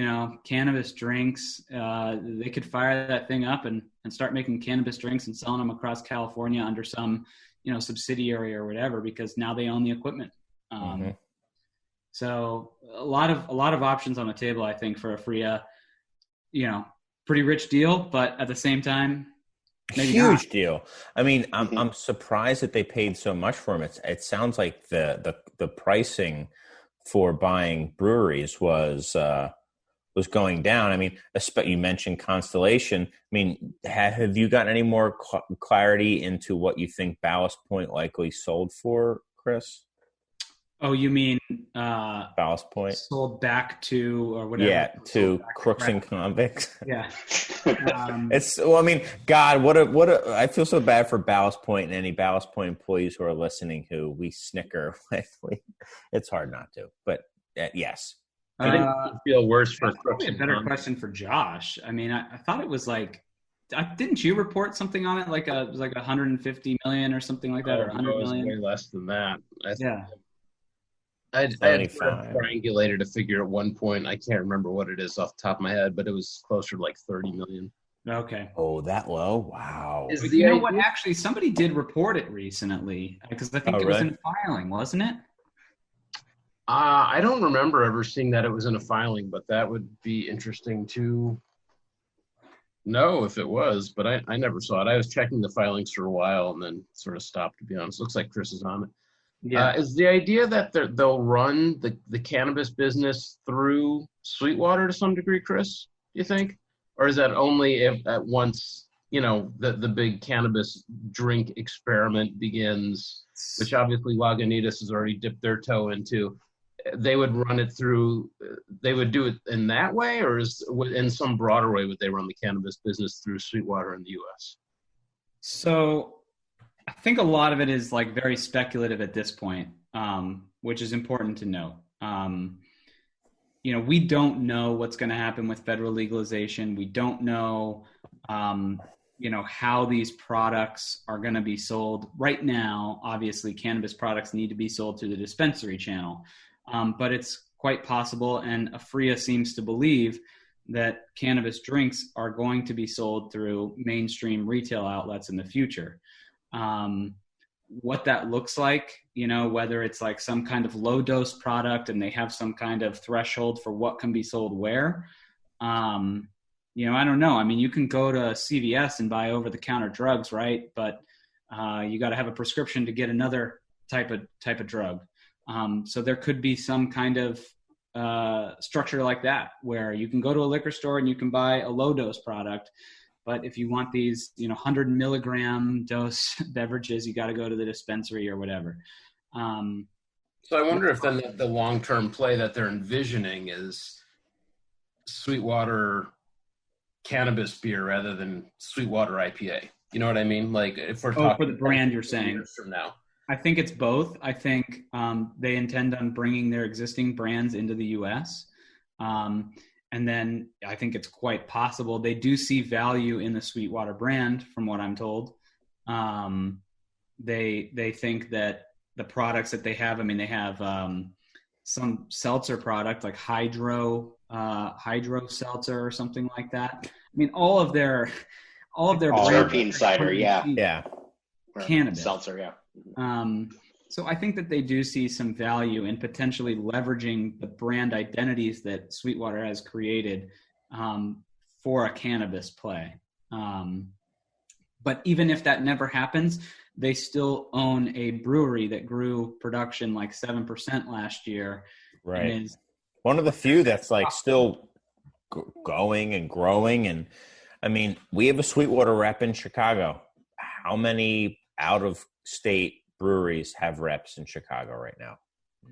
cannabis drinks, they could fire that thing up and start making cannabis drinks and selling them across California under some, subsidiary or whatever, because now they own the equipment. So a lot of options on the table, I think, for a FRIA, pretty rich deal, but at the same time, maybe huge not. Deal. I mean, I'm surprised that they paid so much for them. It sounds like the pricing for buying breweries was going down. I mean, you mentioned Constellation. I mean, have you gotten any more clarity into what you think Ballast Point likely sold for, Chris? Oh, you mean Ballast Point sold back to or whatever? Yeah, to crooks and convicts. Yeah. I mean, God, what a! I feel so bad for Ballast Point and any Ballast Point employees who are listening who we snicker with. It's hard not to, but yes. I think feel worse for crooks. Probably a better question for Josh. I mean, I thought it was like, didn't you report something on it? Like it was like 150 million or something like that, or 100 million? Way less than that. Yeah. I had triangulated a figure at one point. I can't remember what it is off the top of my head, but it was closer to like 30 million. Okay. Oh, that low? Wow. You know what? Actually, somebody did report it recently, because I think it was in filing, wasn't it? I don't remember ever seeing that it was in a filing, but that would be interesting to know if it was, but I never saw it. I was checking the filings for a while and then sort of stopped, to be honest. Looks like Chris is on it. Yeah. Is the idea that they'll run the cannabis business through Sweetwater to some degree, Chris, do you think? Or is that only if at once, the big cannabis drink experiment begins, which obviously Lagunitas has already dipped their toe into? They would run it through, they would do it in that way, or in some broader way would they run the cannabis business through Sweetwater in the U.S.? So I think a lot of it is like very speculative at this point, which is important to know. We don't know what's going to happen with federal legalization. We don't know, how these products are going to be sold. Right now, obviously, cannabis products need to be sold through the dispensary channel. But it's quite possible, and AFRIA seems to believe that cannabis drinks are going to be sold through mainstream retail outlets in the future. What that looks like, whether it's like some kind of low dose product and they have some kind of threshold for what can be sold where, I don't know. I mean, you can go to CVS and buy over the counter drugs, right? But you got to have a prescription to get another type of drug. So there could be some kind of structure like that where you can go to a liquor store and you can buy a low dose product. But if you want these, 100 milligram dose beverages, you got to go to the dispensary or whatever. So I wonder if then the long-term play that they're envisioning is Sweetwater cannabis beer rather than Sweetwater IPA. You know what I mean? Like if we're talking for the brand you're saying from now. I think it's both. I think they intend on bringing their existing brands into the U.S. And then I think it's quite possible they do see value in the Sweetwater brand, from what I'm told. They think that the products that they have, I mean, they have some seltzer product like hydro seltzer or something like that. I mean, all of their terpene cider, yeah, cannabis seltzer, yeah. So I think that they do see some value in potentially leveraging the brand identities that Sweetwater has created for a cannabis play. But even if that never happens, they still own a brewery that grew production like 7% last year. Right. And is one of the few that's like still going and growing. And I mean, we have a Sweetwater rep in Chicago. How many out of state breweries have reps in Chicago right now?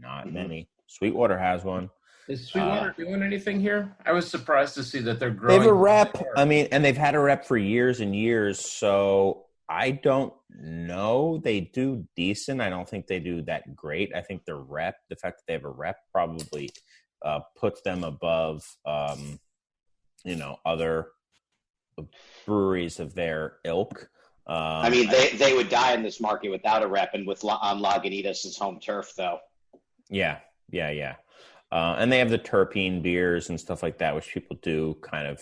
Not many. Sweetwater has one. Is Sweetwater doing anything here? I was surprised to see that they're growing. They have a rep. I mean, and they've had a rep for years and years. So I don't know. They do decent. I don't think they do that great. I think their rep, the fact that they have a rep, probably puts them above, other breweries of their ilk. I mean, they would die in this market without a rep and on Lagunitas' home turf, though. Yeah. And they have the terpene beers and stuff like that, which people do kind of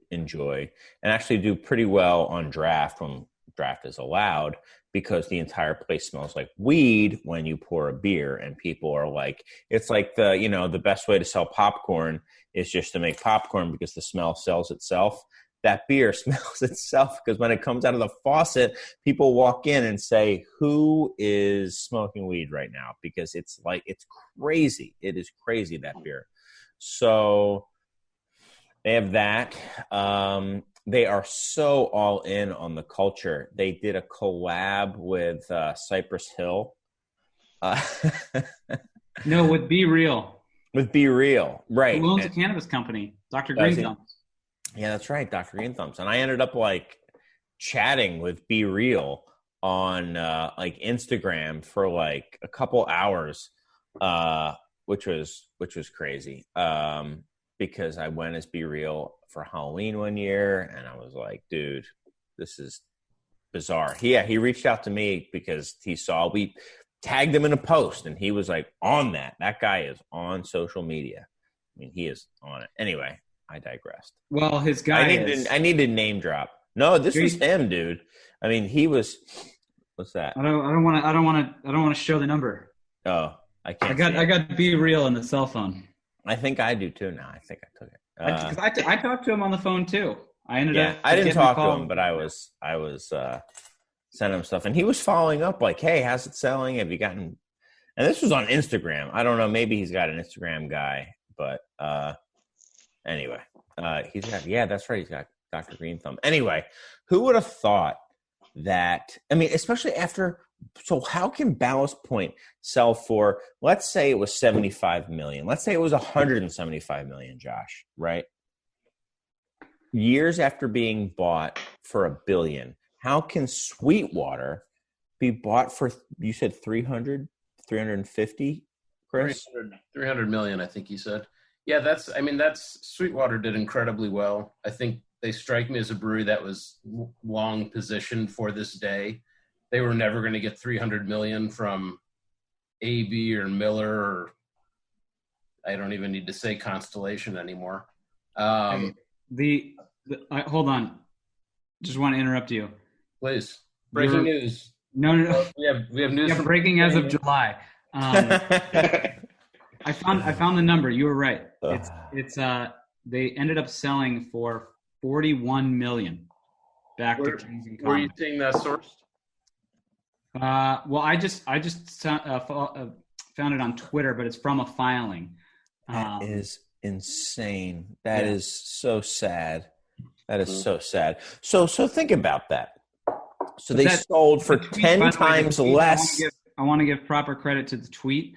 enjoy and actually do pretty well on draft when draft is allowed, because the entire place smells like weed when you pour a beer, and people are like, it's like the best way to sell popcorn is just to make popcorn because the smell sells itself. That beer smells itself because when it comes out of the faucet, people walk in and say, who is smoking weed right now? Because it's crazy. It is crazy, that beer. So they have that. They are so all in on the culture. They did a collab with Cypress Hill. No, with Be Real. With Be Real, right. Who owns a cannabis company? Dr. Green Thumbs. Yeah, that's right, Dr. Green Thumbs. And I ended up chatting with Be Real on Instagram for a couple hours, which was crazy. Because I went as Be Real for Halloween one year, and I was like, dude, this is bizarre. He reached out to me because he saw we tagged him in a post, and he was on that. That guy is on social media. I mean, he is on it. Anyway, I digressed. Well, his guy I need to name drop. No, this was him, dude. I mean, he was. What's that? I don't want to show the number. Oh, I can't. I got Be Real in the cell phone. I think I do too now. I think I took it. Because I talked to him on the phone too. I didn't talk to him, but I was sending him stuff, and he was following up hey, how's it selling? Have you gotten? And this was on Instagram. I don't know. Maybe he's got an Instagram guy, but anyway, he's got. Yeah, that's right. He's got Dr. Green Thumb. Anyway, who would have thought that? I mean, especially after. So how can Ballast Point sell for, let's say it was $75 million. Let's say it was $175 million, Josh, right? Years after being bought for $1 billion, how can Sweetwater be bought for, you said 300, 350, Chris? 300 million, I think he said. Yeah, that's Sweetwater did incredibly well. I think they strike me as a brewery that was long positioned for this day. They were never going to get 300 million from AB or Miller, or I don't even need to say Constellation anymore. Hold on. Just want to interrupt you. Please. Breaking news. No. We have news. Yeah, breaking as of July. I found the number. You were right. It's they ended up selling for 41 million back to Kings and Common. Were you seeing that sourced? Well, I just found it on Twitter, but it's from a filing. That is insane. That is so sad. That is so sad. So think about that. So they sold for 10 times less. I want to give proper credit to the tweet.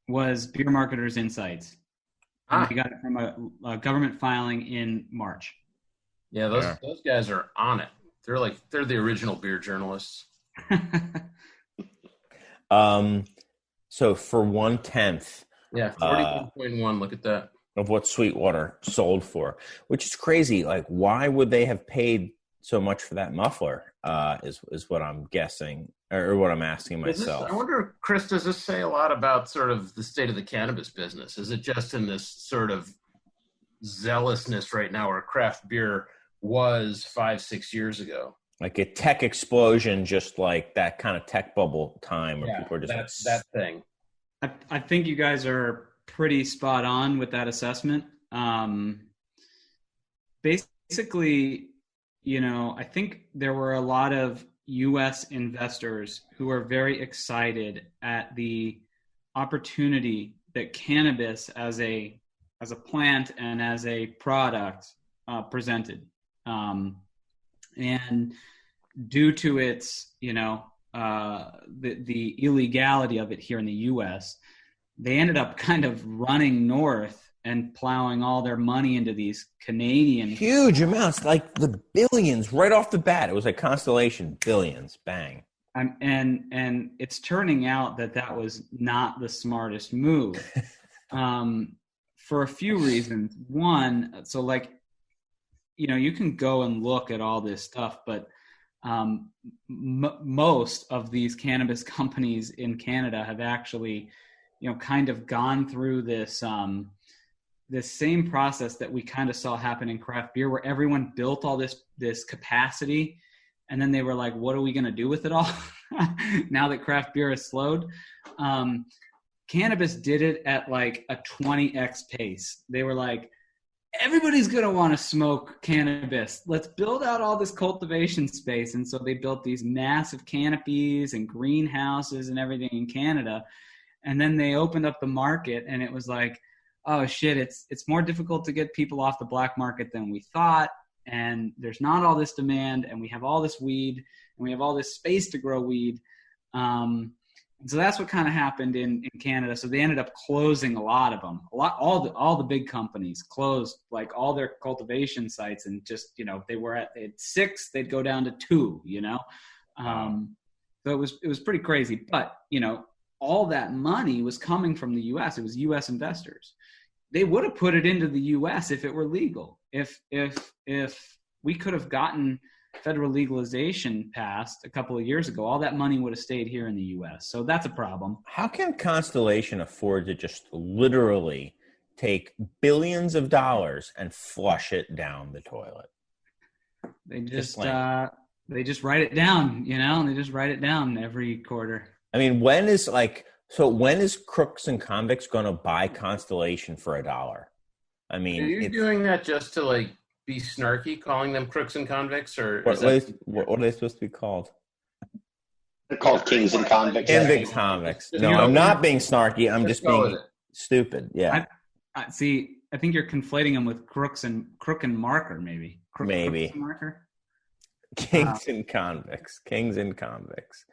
Was Beer Marketers Insights. And they got it from a government filing in March. Yeah, those guys are on it. They're the original beer journalists. So for 1/10, 41.1. Look at that of what Sweetwater sold for, which is crazy. Why would they have paid so much for that muffler? Is what I'm guessing. or what I'm asking myself. I wonder, Chris, does this say a lot about sort of the state of the cannabis business? Is it just in this sort of zealousness right now where craft beer was 5-6 years ago? Like a tech explosion, just like that kind of tech bubble time where people are just that thing. I think you guys are pretty spot on with that assessment. Basically, I think there were a lot of U.S. investors who are very excited at the opportunity that cannabis as a plant and as a product presented, and due to its the illegality of it here in the U.S., they ended up kind of running north and plowing all their money into these Canadian huge amounts, like the billions right off the bat. It was like Constellation, billions, bang. And it's turning out that was not the smartest move for a few reasons. One, so you can go and look at all this stuff, but most of these cannabis companies in Canada have actually, kind of gone through this same process that we kind of saw happen in craft beer, where everyone built all this capacity, and then they were like, what are we going to do with it all now that craft beer has slowed? Cannabis did it at like a 20x pace. They were like, everybody's going to want to smoke cannabis. Let's build out all this cultivation space. And so they built these massive canopies and greenhouses and everything in Canada. And then they opened up the market, and it was like, oh shit, it's more difficult to get people off the black market than we thought. And there's not all this demand, and we have all this weed, and we have all this space to grow weed. And so that's what kind of happened in Canada. So they ended up closing a lot of them. All the big companies closed like all their cultivation sites, and just, they had 6, they'd go down to 2, So it was pretty crazy. But, all that money was coming from the U.S. It was U.S. investors. They would have put it into the U.S. if it were legal. If we could have gotten federal legalization passed a couple of years ago, all that money would have stayed here in the U.S. So that's a problem. How can Constellation afford to just literally take billions of dollars and flush it down the toilet? They just write it down, they just write it down every quarter. I mean, when is crooks and convicts going to buy Constellation for $1? I mean, are you doing that just to be snarky, calling them crooks and convicts, or what are they supposed to be called? They're called kings and convicts. Convicts. No, I'm not being snarky. I'm just being stupid. Yeah. I think you're conflating them with crook and marker, maybe. Maybe. Crooks and marker? Kings and convicts. Kings and convicts.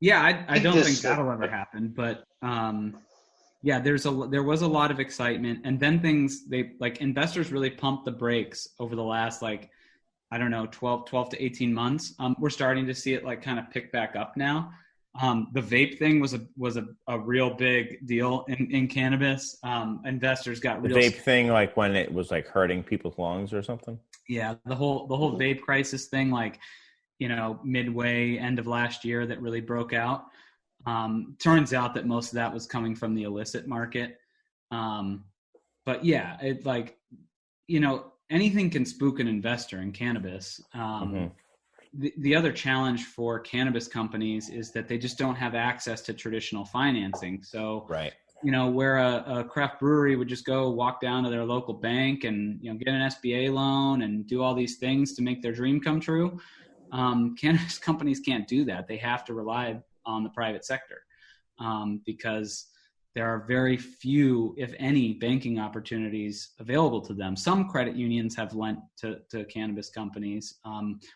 Yeah, I don't think that'll ever happen, but there was a lot of excitement, and then investors really pumped the brakes over the last 12 to 18 months. We're starting to see it kind of pick back up now. The vape thing was a real big deal in cannabis. Investors got the vape thing, when it was hurting people's lungs or something. Yeah, the whole vape crisis thing, midway end of last year, that really broke out. Turns out that most of that was coming from the illicit market. But yeah, it anything can spook an investor in cannabis. The other challenge for cannabis companies is that they just don't have access to traditional financing. So, right. Where a craft brewery would just go walk down to their local bank and, get an SBA loan and do all these things to make their dream come true. Cannabis companies can't do that. They have to rely on the private sector because there are very few, if any, banking opportunities available to them. Some credit unions have lent to cannabis companies,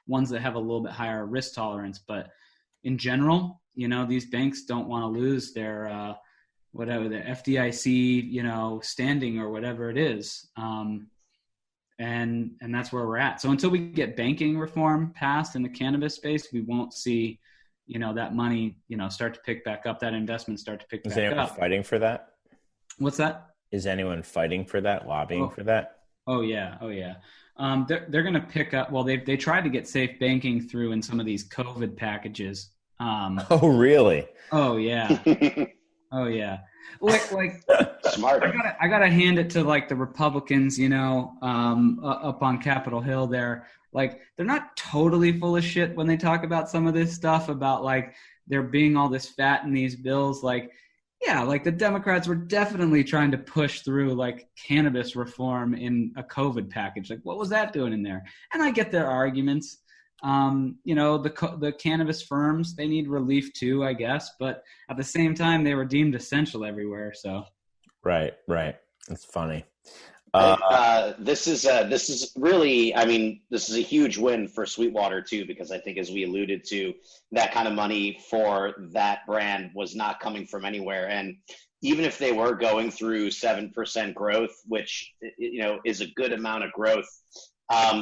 ones that have a little bit higher risk tolerance. But in general, these banks don't want to lose their whatever the FDIC, standing or whatever it is. And that's where we're at. So until we get banking reform passed in the cannabis space, we won't see, that money, start to pick back up, that investment start to pick back up. Is anyone fighting for that? What's that? Is anyone fighting for that, lobbying for that? Oh yeah. They're going to pick up. Well, they tried to get safe banking through in some of these COVID packages. Oh, really? Oh yeah. Oh yeah. Like Smart. I gotta hand it to like the Republicans, up on Capitol Hill there. Like they're not totally full of shit when they talk about some of this stuff about like there being all this fat in these bills. Like, yeah, like the Democrats were definitely trying to push through like cannabis reform in a COVID package. Like, what was that doing in there? And I get their arguments. The cannabis firms, they need relief too, I guess. But at the same time, they were deemed essential everywhere. So, right. That's funny. This is really, I mean, this is a huge win for Sweetwater too, because I think, as we alluded to, that kind of money for that brand was not coming from anywhere. And even if they were going through 7% growth, which, is a good amount of growth,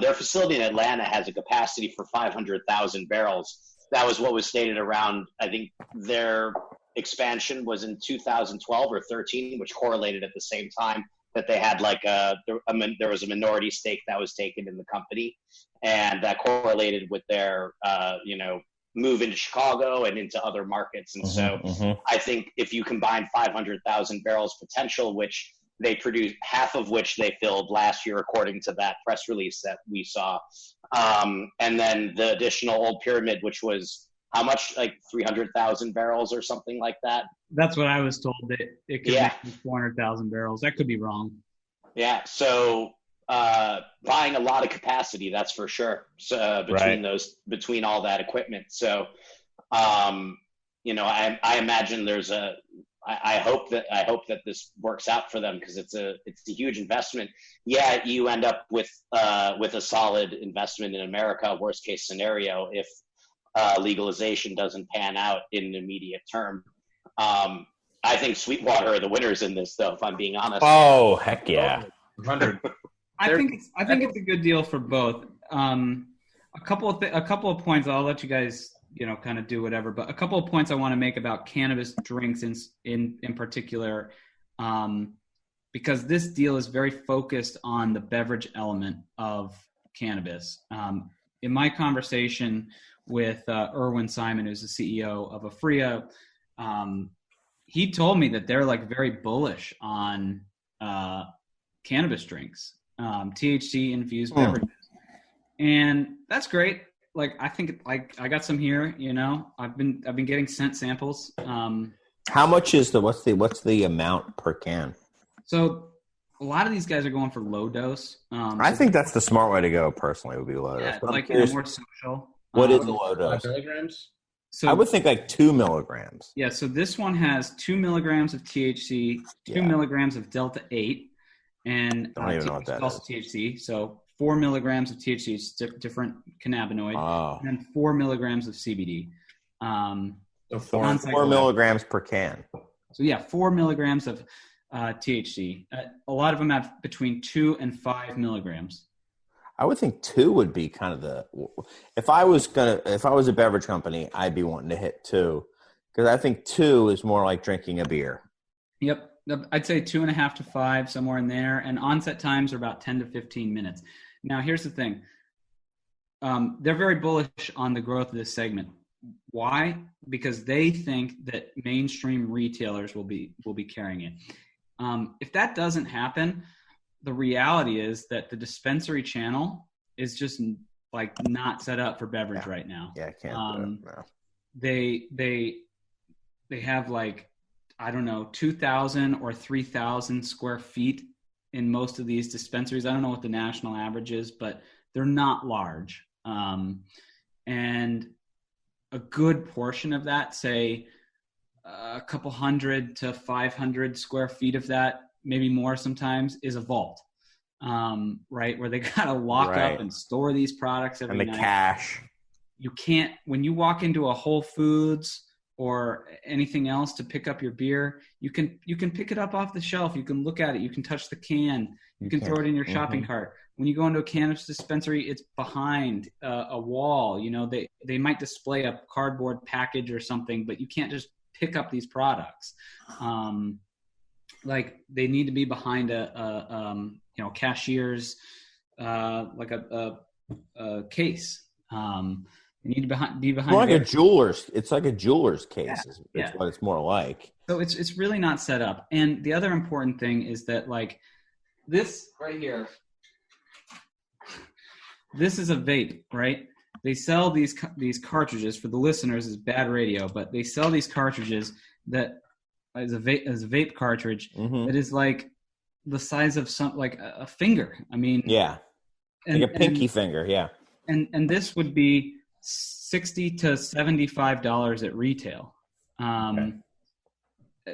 their facility in Atlanta has a capacity for 500,000 barrels. That was what was stated around, I think their expansion was in 2012 or 13, which correlated at the same time that they had like there was a minority stake that was taken in the company, and that correlated with their move into Chicago and into other markets. And I think if you combine 500,000 barrels potential, which they produced, half of which they filled last year, according to that press release that we saw, and then the additional Old Pyramid, which was how much, like 300,000 barrels or something like that. That's what I was told. That it could be 400,000 barrels. That could be wrong. Yeah. So buying a lot of capacity, that's for sure. So between all that equipment. So I imagine there's I hope that this works out for them, because it's a huge investment. Yeah, you end up with a solid investment in America. Worst case scenario, if legalization doesn't pan out in the immediate term. I think Sweetwater are the winners in this, though, if I'm being honest. Oh, heck yeah. 100. I think it's a good deal for both. A couple of points. I'll let you guys, kind of do whatever. But a couple of points I want to make about cannabis drinks in particular, because this deal is very focused on the beverage element of cannabis. In my conversation with Irwin Simon, who's the CEO of Afria, he told me that they're like very bullish on cannabis drinks, THC infused beverages, and that's great. Like, I think I got some here. I've been getting scent samples. How much is what's the amount per can? So a lot of these guys are going for low dose. I think that's the smart way to go. Personally, would be low dose. But like more social. What is a low dose? 5 milligrams. So I would think like 2 milligrams. Yeah. So this one has 2 milligrams of THC, 2 milligrams of Delta 8, and I don't even know what that is. Also THC. So 4 milligrams of THC, is different cannabinoid, and then 4 milligrams of CBD. So 4 milligrams per can. So 4 milligrams of THC. A lot of them have between 2 and 5 milligrams. I would think 2 would be kind of if I was a beverage company, I'd be wanting to hit 2, because I think 2 is more like drinking a beer. Yep. I'd say 2.5 to 5, somewhere in there. And onset times are about 10 to 15 minutes. Now, here's the thing. They're very bullish on the growth of this segment. Why? Because they think that mainstream retailers will be carrying it. If that doesn't happen, the reality is that the dispensary channel is just like not set up for beverage right now. Yeah, I can't do it. No. They have like, I don't know, 2,000 or 3,000 square feet in most of these dispensaries. I don't know what the national average is, but they're not large. And a good portion of that, say a couple 100 to 500 square feet of that, maybe more sometimes, is a vault, right? Where they got to lock up and store these products every night. And the cash. You can't, when you walk into a Whole Foods or anything else to pick up your beer, you can pick it up off the shelf. You can look at it. You can touch the can. You can throw it in your shopping cart. When you go into a cannabis dispensary, it's behind a wall. They might display a cardboard package or something, but you can't just pick up these products. Like, they need to be behind a cashier's a case. You need to be behind. More like a jeweler's. It's like a jeweler's case. Yeah, It's what it's more like. So it's really not set up. And the other important thing is that like this right here, this is a vape, right? They sell these cartridges. For the listeners, is bad radio, but they sell these cartridges that as a vape cartridge that is like the size of like a finger. I mean, yeah, like a pinky finger. Yeah, and this would be $60 to $75 at retail. Okay.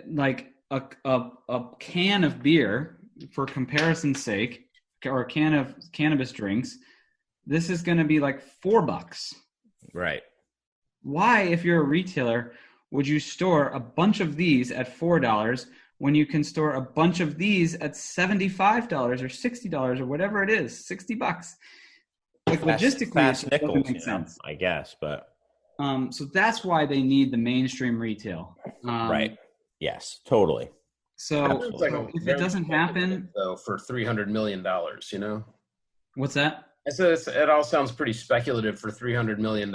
Like a can of beer, for comparison's sake, or a can of cannabis drinks, this is going to be like $4. Right. Why, if you're a retailer, would you store a bunch of these at $4 when you can store a bunch of these at $75 or $60 or whatever it is, $60? Like logistically, fast it nickels, doesn't make sense. I guess, but so that's why they need the mainstream retail. Right. Yes, totally. So if it doesn't happen, though, for $300 million, you know, what's that? It all sounds pretty speculative for $300 million,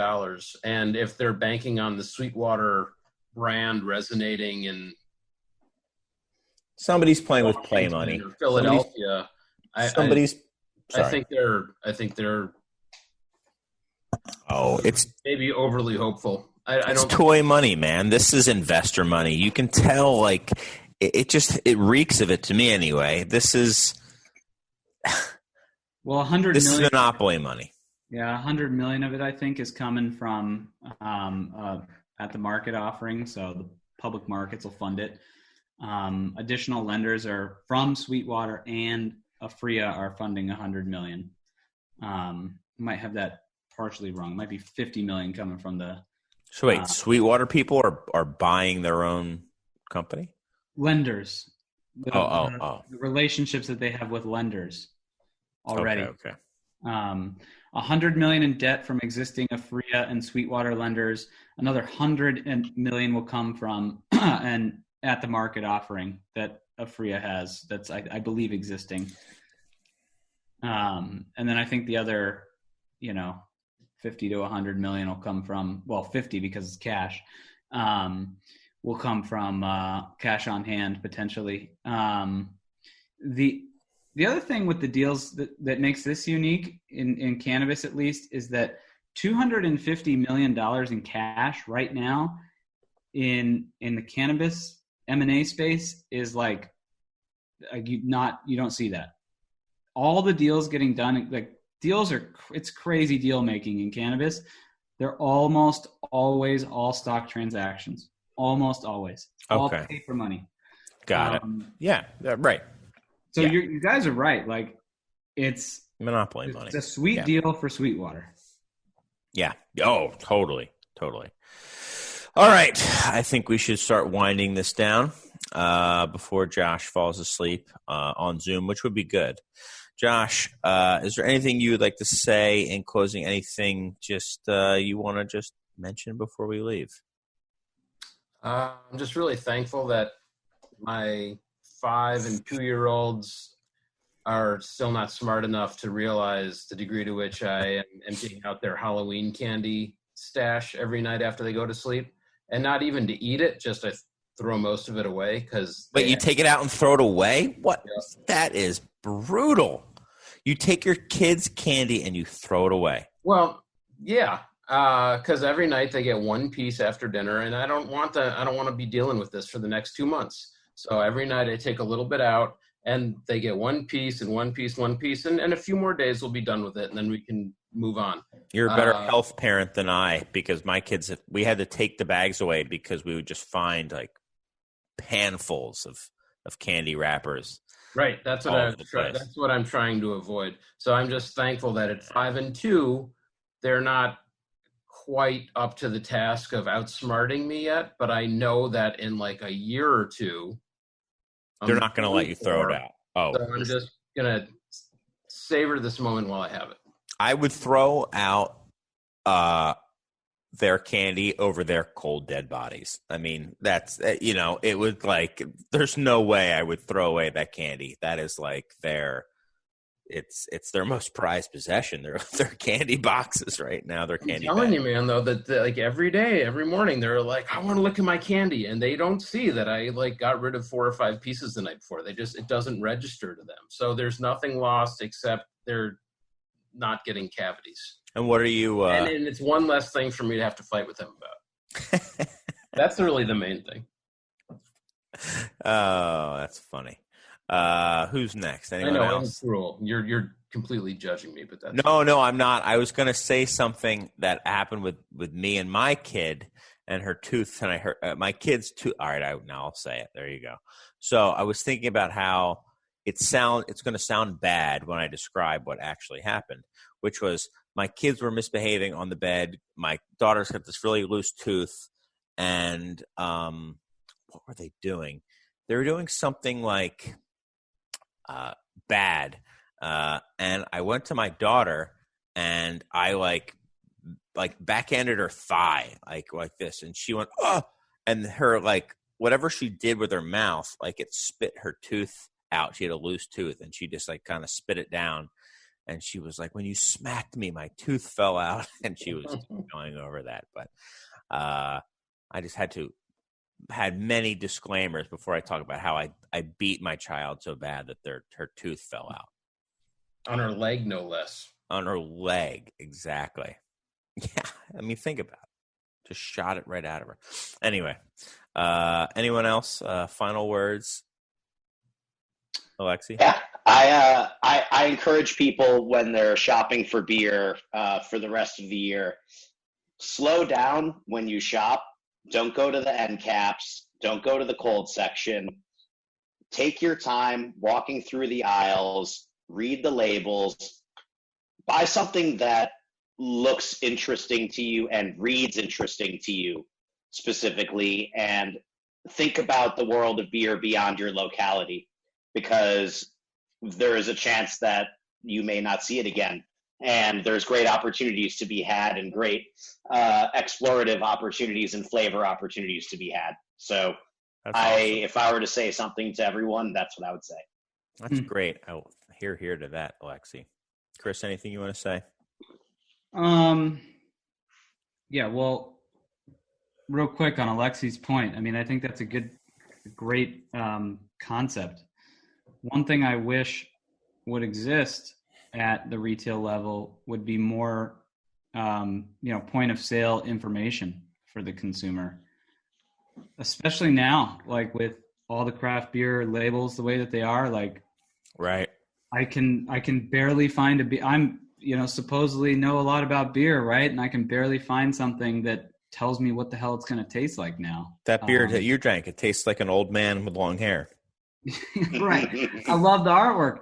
and if they're banking on the Sweetwater brand resonating in somebody's playing with play money. Philadelphia, I think they're. Oh, it's maybe overly hopeful. It's toy money, man. This is investor money. You can tell, like, it reeks of it to me anyway. This is well, 100 this million. is monopoly money. Yeah, 100 million of it, I think, is coming from at the market offering. So the public markets will fund it. Additional lenders are from Sweetwater and Afria are funding 100 million. Might have that partially wrong. Might be 50 million coming from the. So wait, Sweetwater people are buying their own company? Lenders. The relationships that they have with lenders already. Okay. 100 million in debt from existing Afria and Sweetwater lenders. Another 100 million will come from and at the market offering that Afria has. That's I believe existing. And then I think the other, 50 to 100 million will come from, 50 because it's cash, will come from cash on hand potentially. The other thing with the deals that makes this unique in cannabis, at least, is that $250 million in cash right now in the cannabis M&A space is like you don't see that. All the deals getting done, like it's crazy deal making in cannabis. They're almost always all stock transactions. Almost always. All paper money. Got it. Yeah, right. So you guys are right. Like it's monopoly money. It's a sweet deal for Sweetwater. Yeah. Oh, totally. All right. I think we should start winding this down before Josh falls asleep on Zoom, which would be good. Josh, is there anything you would like to say in closing? Anything just you want to just mention before we leave? I'm just really thankful that my 5 and 2-year-olds are still not smart enough to realize the degree to which I am emptying out their Halloween candy stash every night after they go to sleep. And not even to eat it, just to throw most of it away. But you take it out and throw it away? What? Yeah. That is brutal. You take your kids' candy and you throw it away. Well, yeah, because every night they get one piece after dinner, and I don't want to be dealing with this for the next 2 months. So every night I take a little bit out, and they get one piece, and a few more days we'll be done with it, and then we can move on. You're a better health parent than I, because my kids, we had to take the bags away because we would just find like handfuls of candy wrappers. Right. That's what I'm trying to avoid. So I'm just thankful that at 5 and 2, they're not quite up to the task of outsmarting me yet, but I know that in like a year or two, they're not going to let you throw it out. Oh, so I'm just going to savor this moment while I have it. I would throw out their candy over their cold dead bodies. I mean, that's, it would like, there's no way I would throw away that candy. That is like it's their most prized possession. They're candy boxes right now. They're candy. I'm telling bags. you, man, though, that like every day, every morning, they're like, I want to look at my candy, and they don't see that I like got rid of 4 or 5 pieces the night before. It doesn't register to them. So there's nothing lost except they're not getting cavities. And what are you? And it's one less thing for me to have to fight with them about. That's really the main thing. Oh, that's funny. Who's next? Anyone I know, else? I'm cruel. You're completely judging me, but that's No, I'm not. I was going to say something that happened with me and my kid and her tooth, and I heard my kid's tooth. All right, now I'll say it. There you go. So I was thinking about how it's going to sound bad when I describe what actually happened, which was my kids were misbehaving on the bed. My daughter's got this really loose tooth, and what were they doing? They were doing something like bad. And I went to my daughter and I like backhanded her thigh, like this. And she went, oh, and her, like, whatever she did with her mouth, like it spit her tooth out. She had a loose tooth and she just like kind of spit it down. And she was like, when you smacked me, my tooth fell out. And she was going over that. But I just had many disclaimers before I talk about how I beat my child so bad that her tooth fell out. on her leg, no less. On her leg, exactly. Yeah, I mean, think about it. Just shot it right out of her. Anyway, anyone else? Final words, Alexi? Yeah, I encourage people when they're shopping for beer for the rest of the year, slow down when you shop. Don't go to the end caps. Don't go to the cold section. Take your time walking through the aisles. Read the labels. Buy something that looks interesting to you and reads interesting to you specifically, and think about the world of beer beyond your locality, because there is a chance that you may not see it again. And there's great opportunities to be had and great explorative opportunities and flavor opportunities to be had. So That's awesome. if I were to say something to everyone, that's what I would say. That's great. I'll hear to that, Alexi. Chris, anything you want to say? Yeah, well, real quick on Alexi's point. I mean, I think that's a great concept. One thing I wish would exist at the retail level would be more, point of sale information for the consumer, especially now, like with all the craft beer labels the way that they are. Like, right. I can barely find a beer. I'm, supposedly know a lot about beer, right? And I can barely find something that tells me what the hell it's going to taste like now. That beer that you drank, it tastes like an old man with long hair. Right. I love the artwork,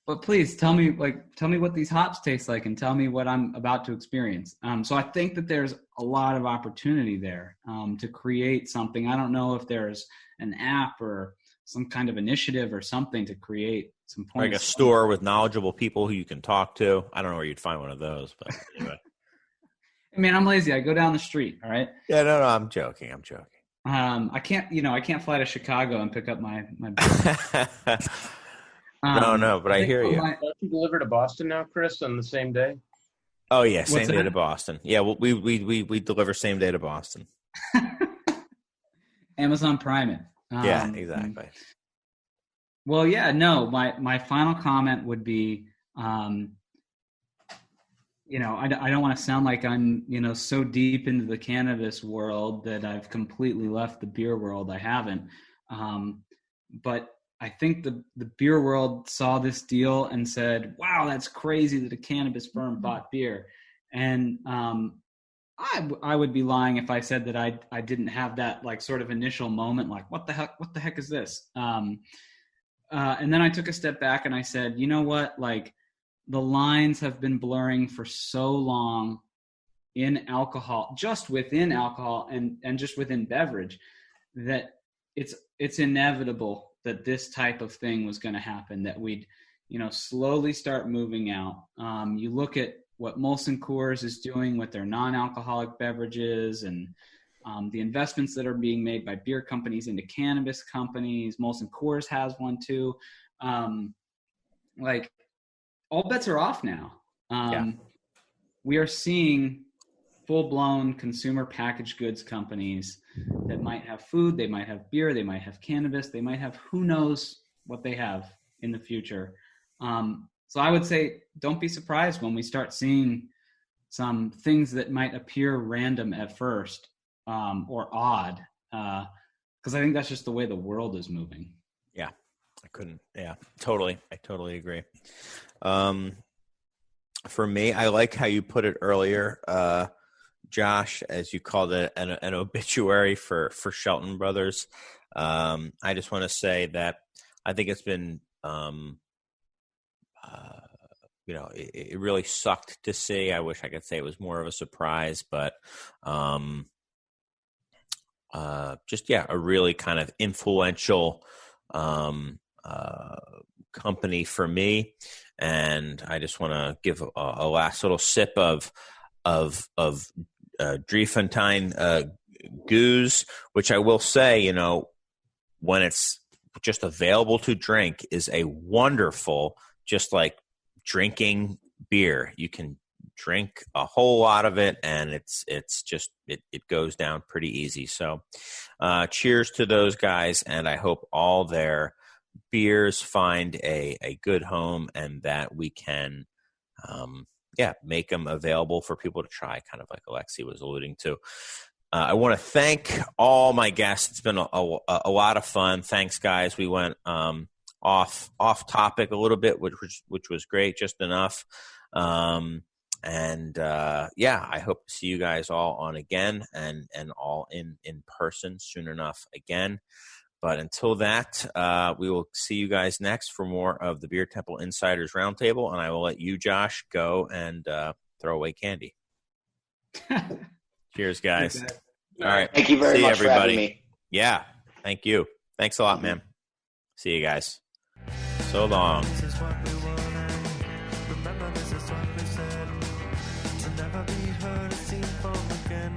but please tell me what these hops taste like and tell me what I'm about to experience. So I think that there's a lot of opportunity there to create something. I don't know if there's an app or some kind of initiative or something to create some point. Like a store with knowledgeable people who you can talk to. I don't know where you'd find one of those, but anyway. I mean, I'm lazy. I go down the street. All right. Yeah, no, I'm joking. I can't fly to Chicago and pick up my No, but I hear you. Don't you deliver to Boston now, Chris, on the same day? Oh yeah, same What's day that? to Boston. Yeah, well, we deliver same day to Boston. Amazon Prime it. Yeah, exactly. Well, yeah, no. My final comment would be, I don't want to sound like I'm, so deep into the cannabis world that I've completely left the beer world. I haven't. But I think the beer world saw this deal and said, wow, that's crazy that a cannabis firm bought beer. And I would be lying if I said that I didn't have that like sort of initial moment, like, what the heck is this? And then I took a step back and I said, you know what, like, the lines have been blurring for so long in alcohol, just within alcohol and just within beverage, that it's inevitable that this type of thing was going to happen, that we'd, slowly start moving out. You look at what Molson Coors is doing with their non-alcoholic beverages and the investments that are being made by beer companies into cannabis companies. Molson Coors has one too. Like, all bets are off now. Yeah. We are seeing full-blown consumer packaged goods companies that might have food, they might have beer, they might have cannabis, they might have who knows what they have in the future. So I would say don't be surprised when we start seeing some things that might appear random at first or odd, because I think that's just the way the world is moving. Yeah, I totally agree. For me, I like how you put it earlier, Josh, as you called it, an obituary for Shelton Brothers. I just want to say that I think it's been, it really sucked to see. I wish I could say it was more of a surprise, but a really kind of influential company for me. And I just want to give a last little sip of Driefontein Goose, which I will say, when it's just available to drink, is a wonderful, just like drinking beer. You can drink a whole lot of it, and it goes down pretty easy. So cheers to those guys, and I hope all their beers find a good home, and that we can make them available for people to try, kind of like Alexi was alluding to. I want to thank all my guests. It's been a lot of fun. Thanks, guys. We went off topic a little bit, which was great, just enough. I hope to see you guys all on again and all in person soon enough again. But until that, we will see you guys next for more of the Beer Temple Insiders Roundtable, and I will let you, Josh, go and throw away candy. Cheers, guys. All right. Thank you very much everybody. for having me. Yeah, thank you. Thanks a lot, man. See you guys. So long. This is what we wanted. Remember, this is what we said. To never be heard, seen from again.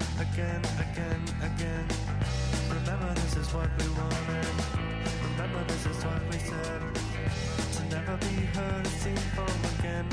Remember, this is what we wanted. Remember, this is what we said. To never be heard, seen from again.